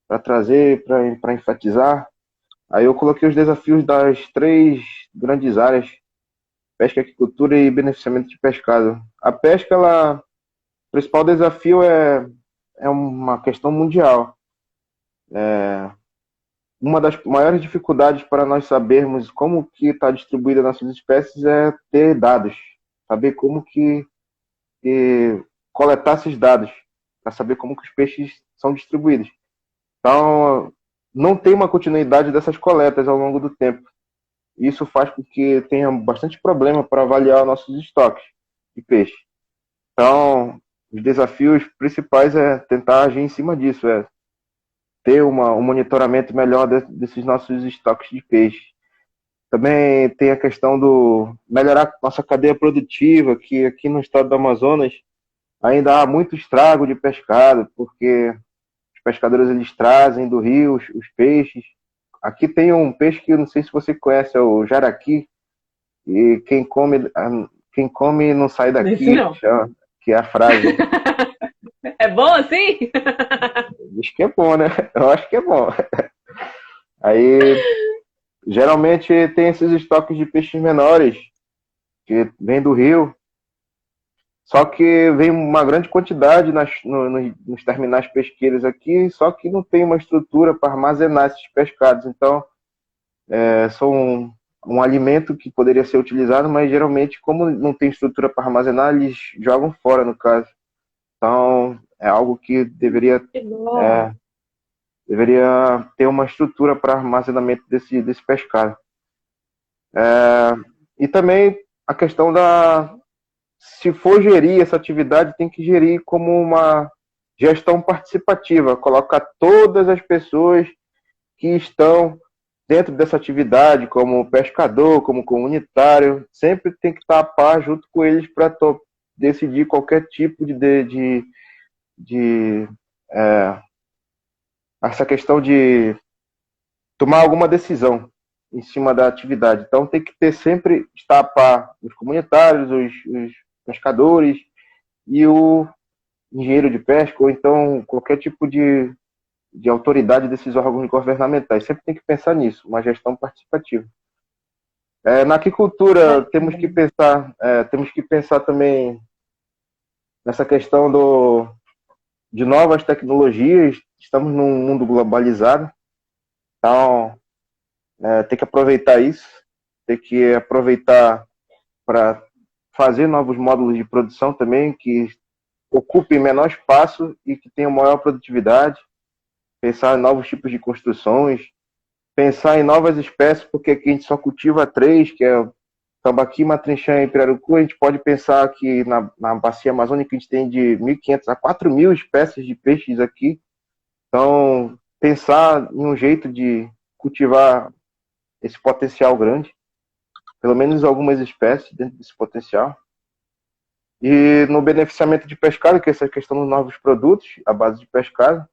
para trazer, para enfatizar. Aí eu coloquei os desafios das 3 grandes áreas: pesca, aquicultura e beneficiamento de pescado. A pesca, o principal desafio é uma questão mundial. Uma das maiores dificuldades para nós sabermos como que está distribuída nossas espécies é ter dados, saber como que coletar esses dados, para saber como que os peixes são distribuídos. Então, não tem uma continuidade dessas coletas ao longo do tempo. Isso faz com que tenha bastante problema para avaliar nossos estoques de peixe. Então, os desafios principais é tentar agir em cima disso, ter um monitoramento melhor desses nossos estoques de peixe. Também tem a questão do melhorar nossa cadeia produtiva, que aqui no estado do Amazonas ainda há muito estrago de pescado, porque os pescadores eles trazem do rio os peixes. Aqui tem um peixe que eu não sei se você conhece, é o jaraqui, e quem come não sai Esse daqui, não. que é a frase. É bom assim? Diz que é bom, né? Eu acho que é bom. Aí, geralmente tem esses estoques de peixes menores, que vem do rio, só que vem uma grande quantidade nos terminais pesqueiros aqui, só que não tem uma estrutura para armazenar esses pescados. Então, são um alimento que poderia ser utilizado, mas geralmente, como não tem estrutura para armazenar, eles jogam fora, no caso. Então, é algo que Que dó. deveria ter uma estrutura para armazenamento desse pescado. E também a questão se for gerir essa atividade, tem que gerir como uma gestão participativa, colocar todas as pessoas que estão dentro dessa atividade, como pescador, como comunitário, sempre tem que estar a par junto com eles para decidir qualquer tipo de essa questão de tomar alguma decisão em cima da atividade. Então tem que ter sempre estar a par os comunitários, os pescadores e o engenheiro de pesca, ou então qualquer tipo de autoridade desses órgãos governamentais. Sempre tem que pensar nisso, uma gestão participativa. Na aquicultura temos que pensar também nessa questão de novas tecnologias. Estamos num mundo globalizado, então tem que aproveitar isso, tem que aproveitar para fazer novos módulos de produção também que ocupem menor espaço e que tenham maior produtividade, pensar em novos tipos de construções, pensar em novas espécies, porque aqui a gente só cultiva 3, que é tambaqui, matrinchã e pirarucu. A gente pode pensar que na bacia amazônica a gente tem de 1.500 a 4.000 espécies de peixes aqui. Então, pensar em um jeito de cultivar esse potencial grande, pelo menos algumas espécies dentro desse potencial. E no beneficiamento de pescado, que é essa questão dos novos produtos, à base de pescado,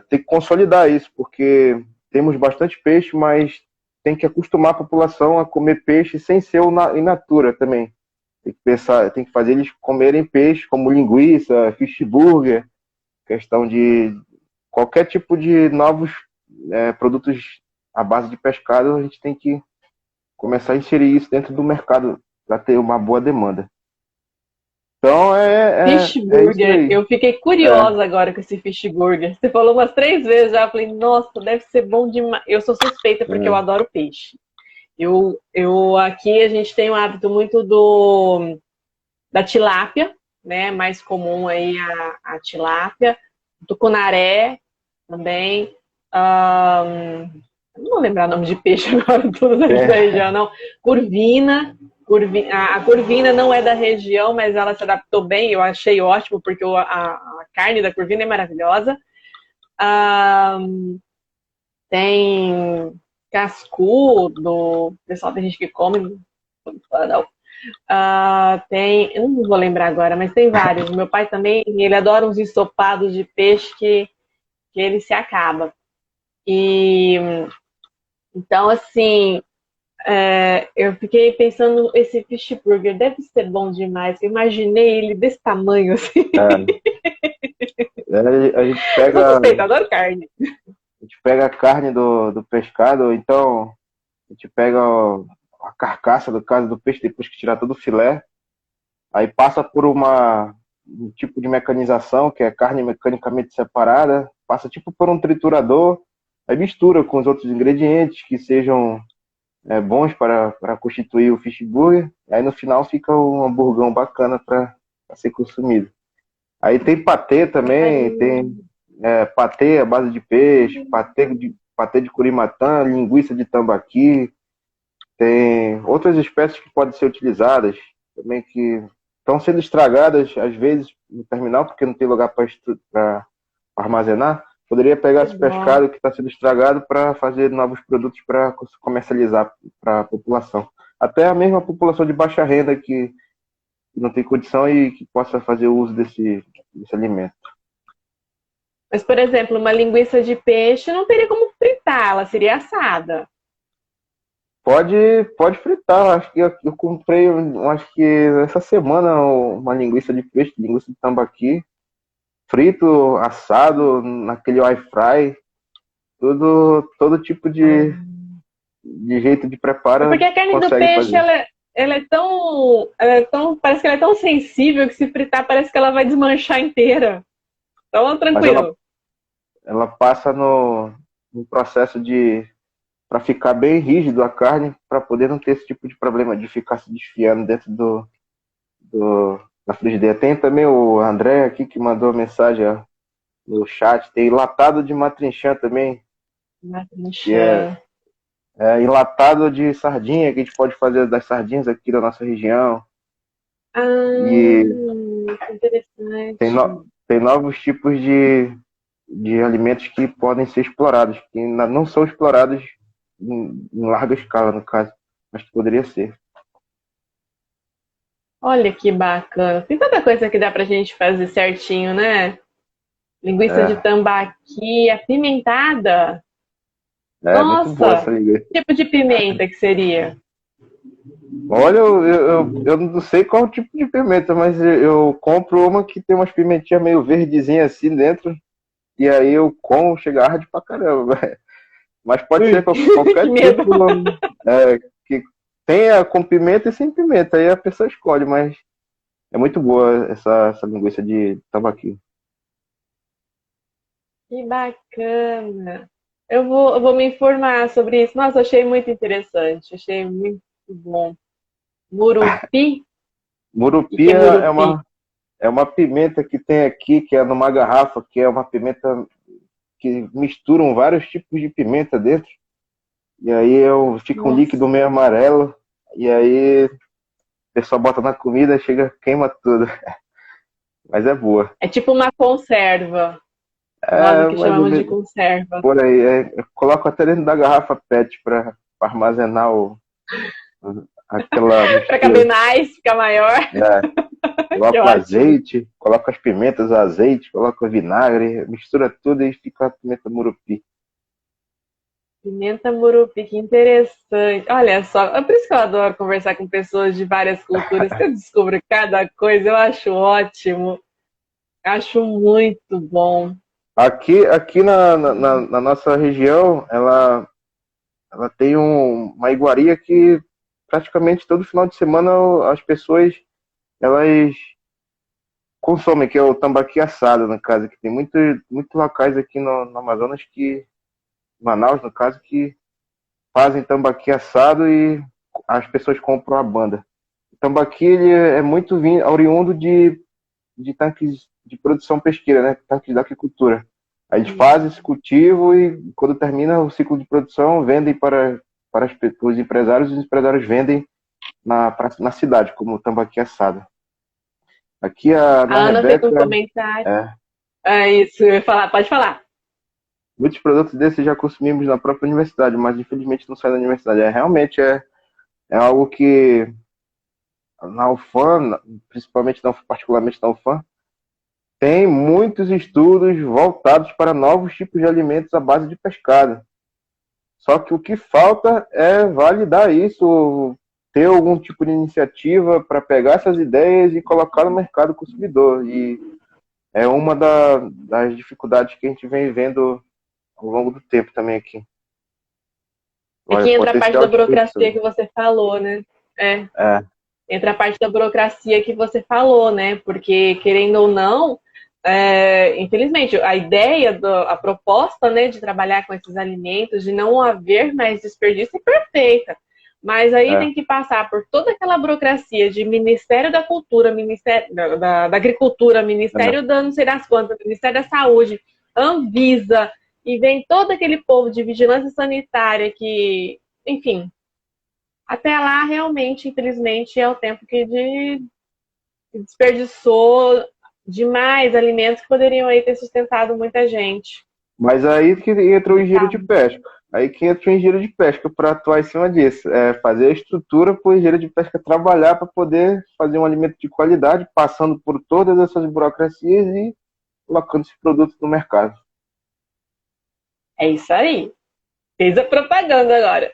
tem que consolidar isso, porque temos bastante peixe, mas tem que acostumar a população a comer peixe sem ser in natura também. Tem que pensar, tem que fazer eles comerem peixe, como linguiça, fish burger, questão de qualquer tipo de novos produtos à base de pescado. A gente tem que começar a inserir isso dentro do mercado para ter uma boa demanda. Então Fish é isso burger. aí. Eu fiquei curiosa agora com esse fish burger. Você falou umas 3 vezes já. Eu falei, nossa, deve ser bom demais. Eu sou suspeita porque eu adoro peixe. Aqui a gente tem um hábito muito da tilápia, né? Mais comum aí a tilápia, tucunaré também. Não vou lembrar o nome de peixe agora, tudo dessa região, não. Curvina a curvina não é da região, mas ela se adaptou bem, eu achei ótimo, porque a carne da curvina é maravilhosa. Ah, tem cascudo, o pessoal tem gente que come, não. Tem, eu não vou lembrar agora, mas tem vários. Meu pai também, ele adora uns ensopados de peixe que ele se acaba. E então, assim, eu fiquei pensando, esse fish burger deve ser bom demais. Eu imaginei ele desse tamanho, assim. É, a gente Eu sou pega, suspeita, adoro carne. a carne do pescado, ou então a gente pega a carcaça do caso do peixe depois que tirar todo o filé, aí passa por um tipo de mecanização, que é carne mecanicamente separada, passa tipo por um triturador, aí mistura com os outros ingredientes que sejam bons para constituir o fish burger, aí no final fica um hamburgão bacana para ser consumido. Aí tem patê também, tem patê à base de peixe, patê de curimatã, linguiça de tambaqui, tem outras espécies que podem ser utilizadas também que estão sendo estragadas às vezes no terminal porque não tem lugar para armazenar. Poderia pegar esse pescado que está sendo estragado para fazer novos produtos para comercializar para a população. Até a mesma população de baixa renda que não tem condição e que possa fazer uso desse alimento. Mas, por exemplo, uma linguiça de peixe não teria como fritar, ela seria assada. Pode fritar. Acho que eu comprei, acho que essa semana, uma linguiça de peixe, linguiça de tambaqui, frito, assado, naquele air fry, todo tipo de jeito de preparo Porque a carne do consegue peixe, fazer. parece que ela é tão sensível que se fritar parece que ela vai desmanchar inteira. Então, Mas tranquilo. ela passa no processo para ficar bem rígido a carne, para poder não ter esse tipo de problema de ficar se desfiando dentro da frigideira. Tem também o André aqui que mandou uma mensagem no chat. Tem enlatado de matrinchã também, que é enlatado de sardinha, que a gente pode fazer das sardinhas aqui da nossa região. E Que interessante. tem novos tipos de alimentos que podem ser explorados, que ainda não são explorados em larga escala, no caso, mas que poderia ser. Olha que bacana. Tem tanta coisa que dá pra gente fazer certinho, né? Linguiça de É, tambaqui, apimentada. é muito boa essa Nossa, linguiça. que tipo de pimenta que seria? Olha, eu não sei qual tipo de pimenta, mas eu compro uma que tem umas pimentinhas meio verdezinhas assim dentro, e aí eu como, chega arde pra caramba. Mas pode ser Ui, qualquer que medo. tipo que tenha com pimenta e sem pimenta, aí a pessoa escolhe, mas é muito boa essa linguiça de tambaqui. Que bacana. Eu vou me informar sobre isso. Nossa, achei muito interessante. Achei muito bom. Murupi? O que Murupi é murupi? é uma pimenta que tem aqui, que é numa garrafa, que é uma pimenta que misturam vários tipos de pimenta dentro. E aí fica um Nossa, líquido meio amarelo. E aí o pessoal bota na comida, chega, queima tudo. Mas é boa. é tipo uma conserva. Nós É, aqui mais ou chamamos de menos conserva. por aí. Eu coloco até dentro da garrafa PET para armazenar aquela Para caber mistura. mais, ficar maior. É, Que coloco ótimo. azeite, coloco as pimentas, o azeite, coloco vinagre, mistura tudo e fica a pimenta murupi. Pimenta murupi, que interessante. Olha só, é por isso que eu adoro conversar com pessoas de várias culturas, que eu descubro cada coisa, eu acho ótimo. Acho muito bom. Aqui na nossa região, ela tem uma iguaria que praticamente todo final de semana as pessoas elas consomem, que é o tambaqui assado, no caso, que tem muitos locais aqui no Amazonas Manaus, no caso, que fazem tambaqui assado e as pessoas compram a banda. O tambaqui ele é muito oriundo de tanques de produção pesqueira, né? Tanques da aquicultura. A gente faz esse cultivo e quando termina o ciclo de produção, vendem para os empresários, e os empresários vendem na cidade, como tambaqui assado. Aqui na A Ana fez um Rebeca, comentário. é, É isso, eu ia falar, pode falar. muitos produtos desses já consumimos na própria universidade, mas infelizmente não sai da universidade. Realmente é algo que na UFAM, principalmente particularmente na UFAM, tem muitos estudos voltados para novos tipos de alimentos à base de pescado. Só que o que falta é validar isso, ter algum tipo de iniciativa para pegar essas ideias e colocar no mercado consumidor. E é uma das dificuldades que a gente vem vendo ao longo do tempo também aqui. Aqui Olha, entra a parte da potencial burocracia desperdiçado. que você falou, né? É, É, entra a parte da burocracia que você falou, né? Porque, querendo ou não, infelizmente, a ideia, a proposta, né, de trabalhar com esses alimentos, de não haver mais desperdício, é perfeita. Mas aí é, tem que passar por toda aquela burocracia de Ministério da Cultura, Ministério da Agricultura, é. Ministério da não sei das quantas, Ministério da Saúde, Anvisa, e vem todo aquele povo de vigilância sanitária que, enfim, até lá realmente, infelizmente, é o tempo que desperdiçou demais alimentos que poderiam aí ter sustentado muita gente. Mas aí que entra o engenheiro de Complicado. pesca. Aí que entra o engenheiro de pesca para atuar em cima disso. É fazer a estrutura para o engenheiro de pesca trabalhar para poder fazer um alimento de qualidade, passando por todas essas burocracias e colocando esse produto no mercado. É isso aí. Fez a propaganda agora.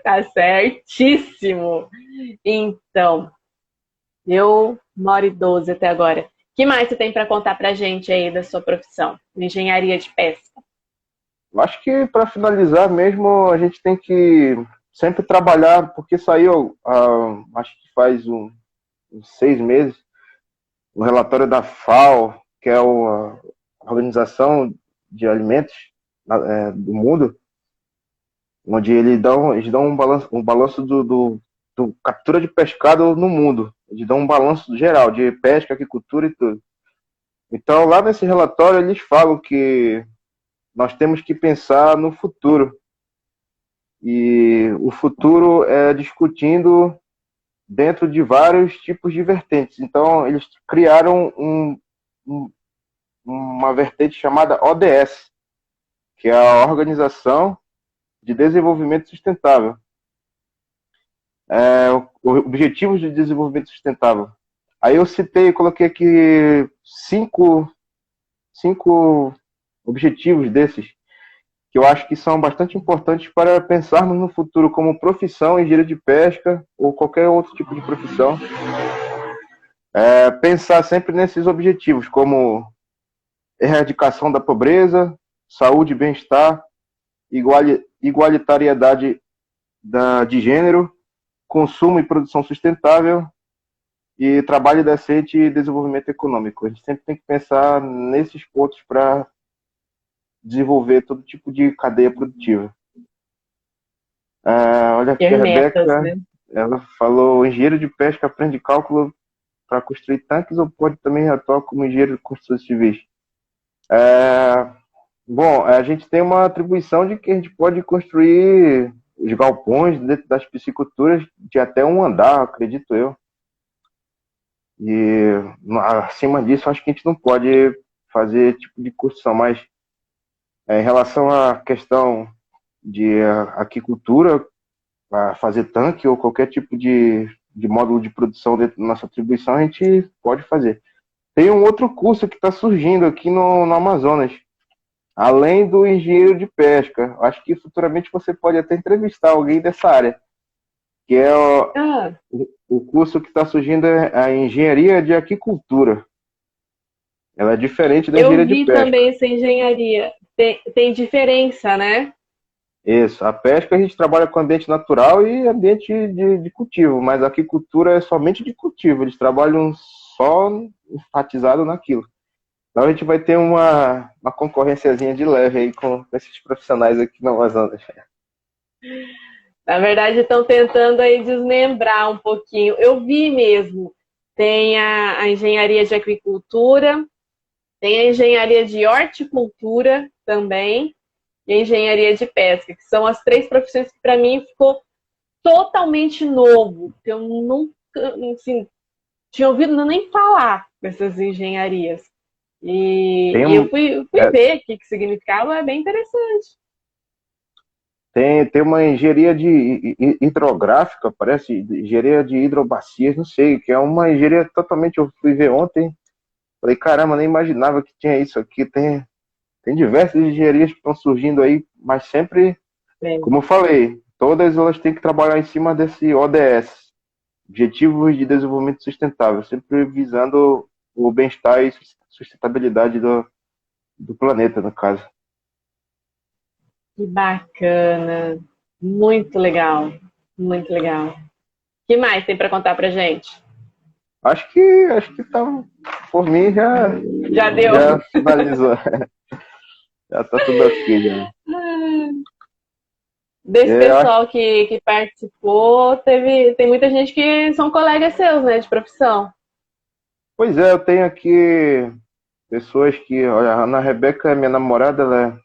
Tá certíssimo. Então, deu 1h12 até agora. O que mais você tem para contar pra gente aí da sua profissão? De engenharia de pesca. Eu acho que para finalizar mesmo, a gente tem que sempre trabalhar, porque saiu, acho que faz uns 6 meses, o relatório da FAO, que é a Organização de Alimentos do Mundo, onde eles dão um balanço do captura de pescado no mundo. Eles dão um balanço geral de pesca, agricultura e tudo. Então, lá nesse relatório, eles falam que nós temos que pensar no futuro. E o futuro é discutindo dentro de vários tipos de vertentes. Então, eles criaram uma vertente chamada ODS, que é a Organização de Desenvolvimento Sustentável. Objetivos de Desenvolvimento Sustentável. Aí eu citei, coloquei aqui cinco objetivos desses, que eu acho que são bastante importantes para pensarmos no futuro como profissão, engenheiro de pesca ou qualquer outro tipo de profissão. Pensar sempre nesses objetivos, como erradicação da pobreza, saúde e bem-estar, igualitariedade de gênero, consumo e produção sustentável e trabalho decente e desenvolvimento econômico. A gente sempre tem que pensar nesses pontos para desenvolver todo tipo de cadeia produtiva. Olha aqui Ter a metas, Rebeca, né? ela falou: engenheiro de pesca aprende cálculo para construir tanques ou pode também atuar como engenheiro de construções civis? É, Bom, a gente tem uma atribuição de que a gente pode construir os galpões dentro das pisciculturas de até um andar, acredito eu. E acima disso, acho que a gente não pode fazer esse tipo de construção. Mas em relação à questão de aquicultura, fazer tanque ou qualquer tipo de módulo de produção dentro da nossa atribuição, a gente pode fazer. Tem um outro curso que está surgindo aqui no Amazonas, além do engenheiro de pesca. Acho que futuramente você pode até entrevistar alguém dessa área, que é Ah, o curso que está surgindo é a engenharia de aquicultura. Ela é diferente da eu engenharia de vi pesca. também essa engenharia. Tem diferença, né? Isso. A pesca a gente trabalha com ambiente natural e ambiente de cultivo, mas a aquicultura é somente de cultivo. Eles trabalham só enfatizado naquilo. Então a gente vai ter uma concorrênciazinha de leve aí com esses profissionais aqui na Amazonas. Na verdade, estão tentando aí desmembrar um pouquinho. Eu vi mesmo. Tem a engenharia de aquicultura, tem a engenharia de horticultura também. e a engenharia de pesca, que são as três profissões que para mim ficou totalmente novo. Eu nunca, assim, tinha ouvido nem falar dessas engenharias. Tem, E eu fui é, ver o que significava, é bem interessante. tem uma engenharia hidrográfica, parece, engenharia de hidrobacias, não sei, que é uma engenharia totalmente, eu fui ver ontem, falei, caramba, nem imaginava que tinha isso aqui. Tem diversas engenharias que estão surgindo aí, mas sempre, É. como eu falei, todas elas têm que trabalhar em cima desse ODS, Objetivos de Desenvolvimento Sustentável, sempre visando o bem-estar e sustentabilidade do planeta, no caso. Que bacana. Muito legal. Muito legal. O que mais tem para contar pra gente? Acho que tá, por mim Já deu. já finalizou. Já tá tudo ok já. Desse Eu acho, pessoal que participou, tem muita gente que são colegas seus, né, de profissão. pois é, eu tenho aqui pessoas que, olha, a Ana Rebeca é minha namorada, ela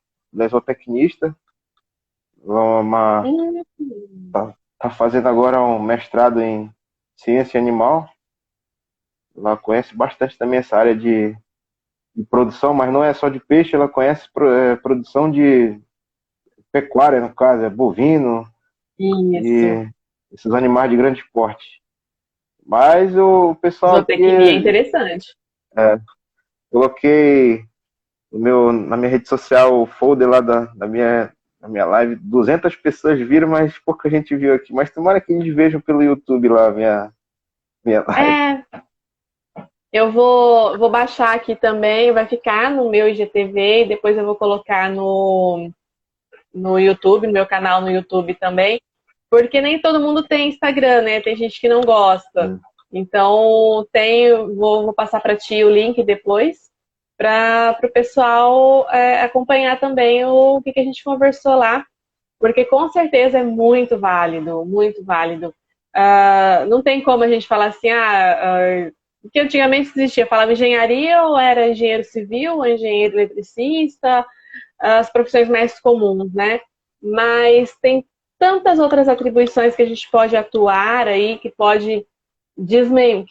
é zootecnista, ela é Hum, tá fazendo agora um mestrado em ciência animal. Ela conhece bastante também essa área de produção, mas não é só de peixe, ela conhece produção de pecuária, no caso, é bovino isso. e esses animais de grande porte. Mas o pessoal aqui, Zootecnia é interessante. coloquei na minha rede social o folder lá da minha live, 200 pessoas viram, mas pouca gente viu aqui. Mas tomara que eles vejam pelo YouTube lá minha live. É, eu vou baixar aqui também, vai ficar no meu IGTV e depois eu vou colocar no YouTube, no meu canal no YouTube também, porque nem todo mundo tem Instagram, né? Tem gente que não gosta. Então, vou passar para ti o link depois, para o pessoal acompanhar também o que a gente conversou lá, porque com certeza é muito válido, muito válido. Não tem como a gente falar assim, que antigamente existia, falava engenharia ou era engenheiro civil, ou engenheiro eletricista, as profissões mais comuns, né? Mas tem tantas outras atribuições que a gente pode atuar aí, que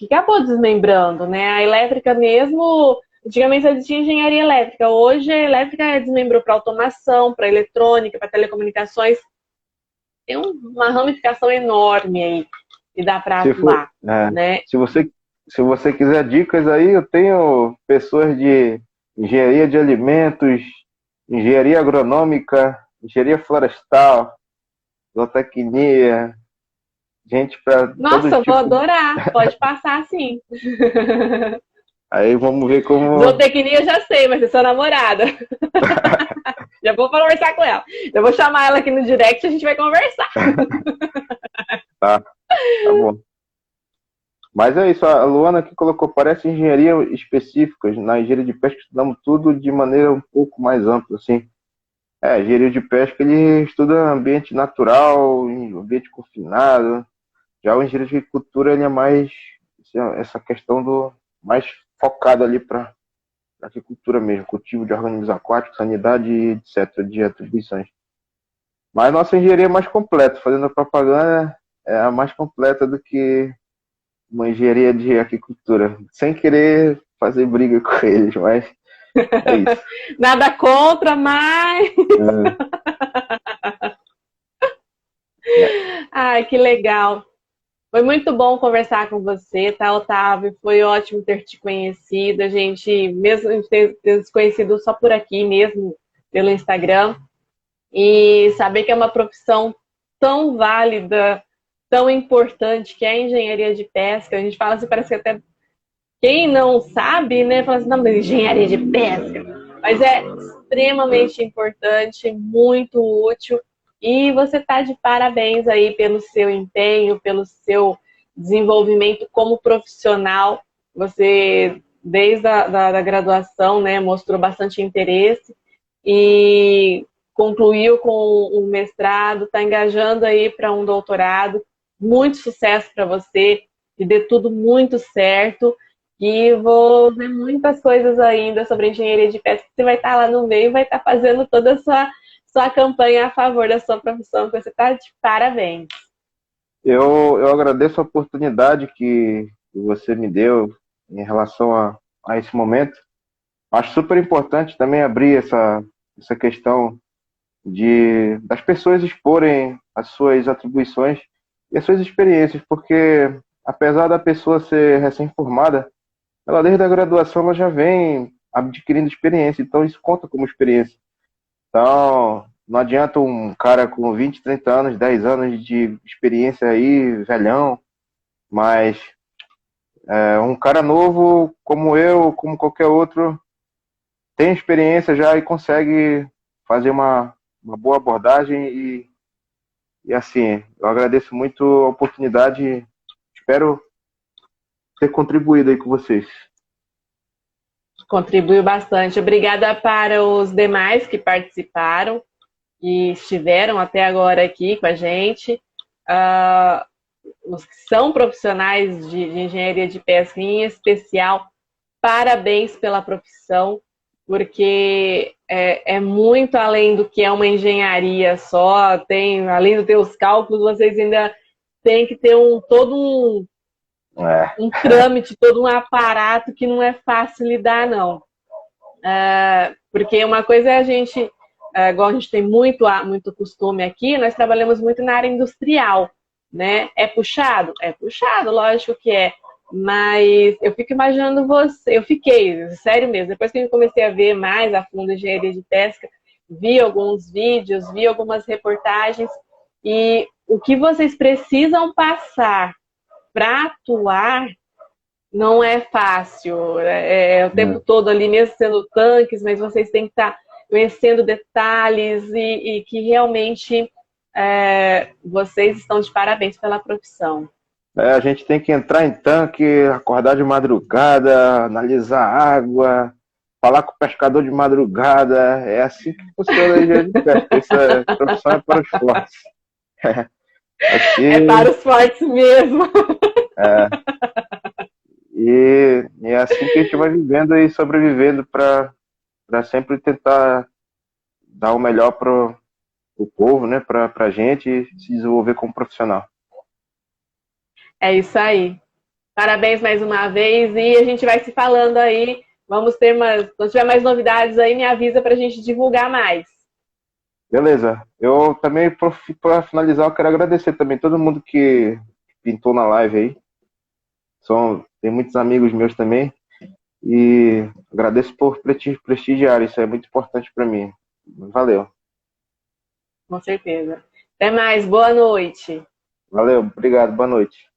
acabou desmembrando, né? A elétrica mesmo, antigamente existia engenharia elétrica, hoje a elétrica desmembrou para automação, para eletrônica, para telecomunicações, tem uma ramificação enorme aí que dá para Se for, atuar, né? se você, se você quiser dicas aí, eu tenho pessoas de engenharia de alimentos, engenharia agronômica, engenharia florestal, zootecnia, gente para todo Nossa, vou tipo. adorar, pode passar sim. Aí vamos ver como. Zootecnia eu já sei, mas é sua namorada. Já vou conversar com ela. Eu vou chamar ela aqui no direct e a gente vai conversar. Tá, tá bom. Mas é isso, a Luana que colocou, parece engenharia específicas. Na engenharia de pesca estudamos tudo de maneira um pouco mais ampla, assim. Engenharia de pesca ele estuda ambiente natural, ambiente confinado. Já o engenheiro de agricultura ele é mais essa questão do mais focado ali para agricultura mesmo, cultivo de organismos aquáticos, sanidade, etc, de atribuições. Mas nossa engenharia é mais completa, fazendo a propaganda é a mais completa do que uma engenharia de agricultura, sem querer fazer briga com eles, mas é isso. Nada contra, mas. Ai, que legal. Foi muito bom conversar com você, tá, Otávio? Foi ótimo ter te conhecido. A gente, mesmo ter se conhecido só por aqui mesmo, pelo Instagram, e saber que é uma profissão tão válida, tão importante, que é a engenharia de pesca. A gente fala assim, parece que até quem não sabe, né, fala assim, não, mas engenharia de pesca. Mas é extremamente importante, muito útil. E você está de parabéns aí pelo seu empenho, pelo seu desenvolvimento como profissional. Você, desde da graduação, né, mostrou bastante interesse e concluiu com um mestrado, está engajando aí para um doutorado. Muito sucesso para você, que dê tudo muito certo. E vou ver muitas coisas ainda sobre engenharia de pesca. Você vai estar lá no meio, vai estar fazendo toda a sua campanha a favor da sua profissão, que você está de parabéns. Eu agradeço a oportunidade que você me deu em relação a esse momento. Acho super importante também abrir essa questão das pessoas exporem as suas atribuições e as suas experiências, porque apesar da pessoa ser recém-formada, ela desde a graduação ela já vem adquirindo experiência, então isso conta como experiência. Então, não adianta um cara com 20, 30 anos, 10 anos de experiência aí, velhão, mas um cara novo como eu, como qualquer outro, tem experiência já e consegue fazer uma boa abordagem e assim, eu agradeço muito a oportunidade, espero ter contribuído aí com vocês. Contribuiu bastante. Obrigada para os demais que participaram e estiveram até agora aqui com a gente. Uh, os que são profissionais de engenharia de pesca em especial, parabéns pela profissão, porque é muito além do que é uma engenharia só, além dos teus cálculos, vocês ainda têm que ter um trâmite, todo um aparato que não é fácil lidar, não. Porque uma coisa é a gente, igual a gente tem muito costume aqui, nós trabalhamos muito na área industrial, né? É puxado? É puxado, lógico que é. Mas eu fico imaginando você, eu fiquei, sério mesmo, depois que eu comecei a ver mais a fundo a engenharia de pesca, vi alguns vídeos, vi algumas reportagens, e o que vocês precisam passar para atuar não é fácil. O tempo todo ali, mesmo sendo tanques, mas vocês têm que estar conhecendo detalhes e que realmente vocês estão de parabéns pela profissão. A gente tem que entrar em tanque, acordar de madrugada, analisar a água, falar com o pescador de madrugada. É assim que funciona a engenharia de pesca. Essa profissão é para os fortes. Aqui, é para os fortes mesmo. É, e é assim que a gente vai vivendo e sobrevivendo para sempre tentar dar o melhor para o povo, né? Para a gente se desenvolver como profissional. É isso aí. Parabéns mais uma vez e a gente vai se falando aí. Vamos ter quando tiver mais novidades aí, me avisa para a gente divulgar mais. Beleza. Eu também, para finalizar, eu quero agradecer também todo mundo que pintou na live aí. Tem muitos amigos meus também. E agradeço por prestigiar. Isso é muito importante para mim. Valeu. Com certeza. Até mais. Boa noite. Valeu. Obrigado. Boa noite.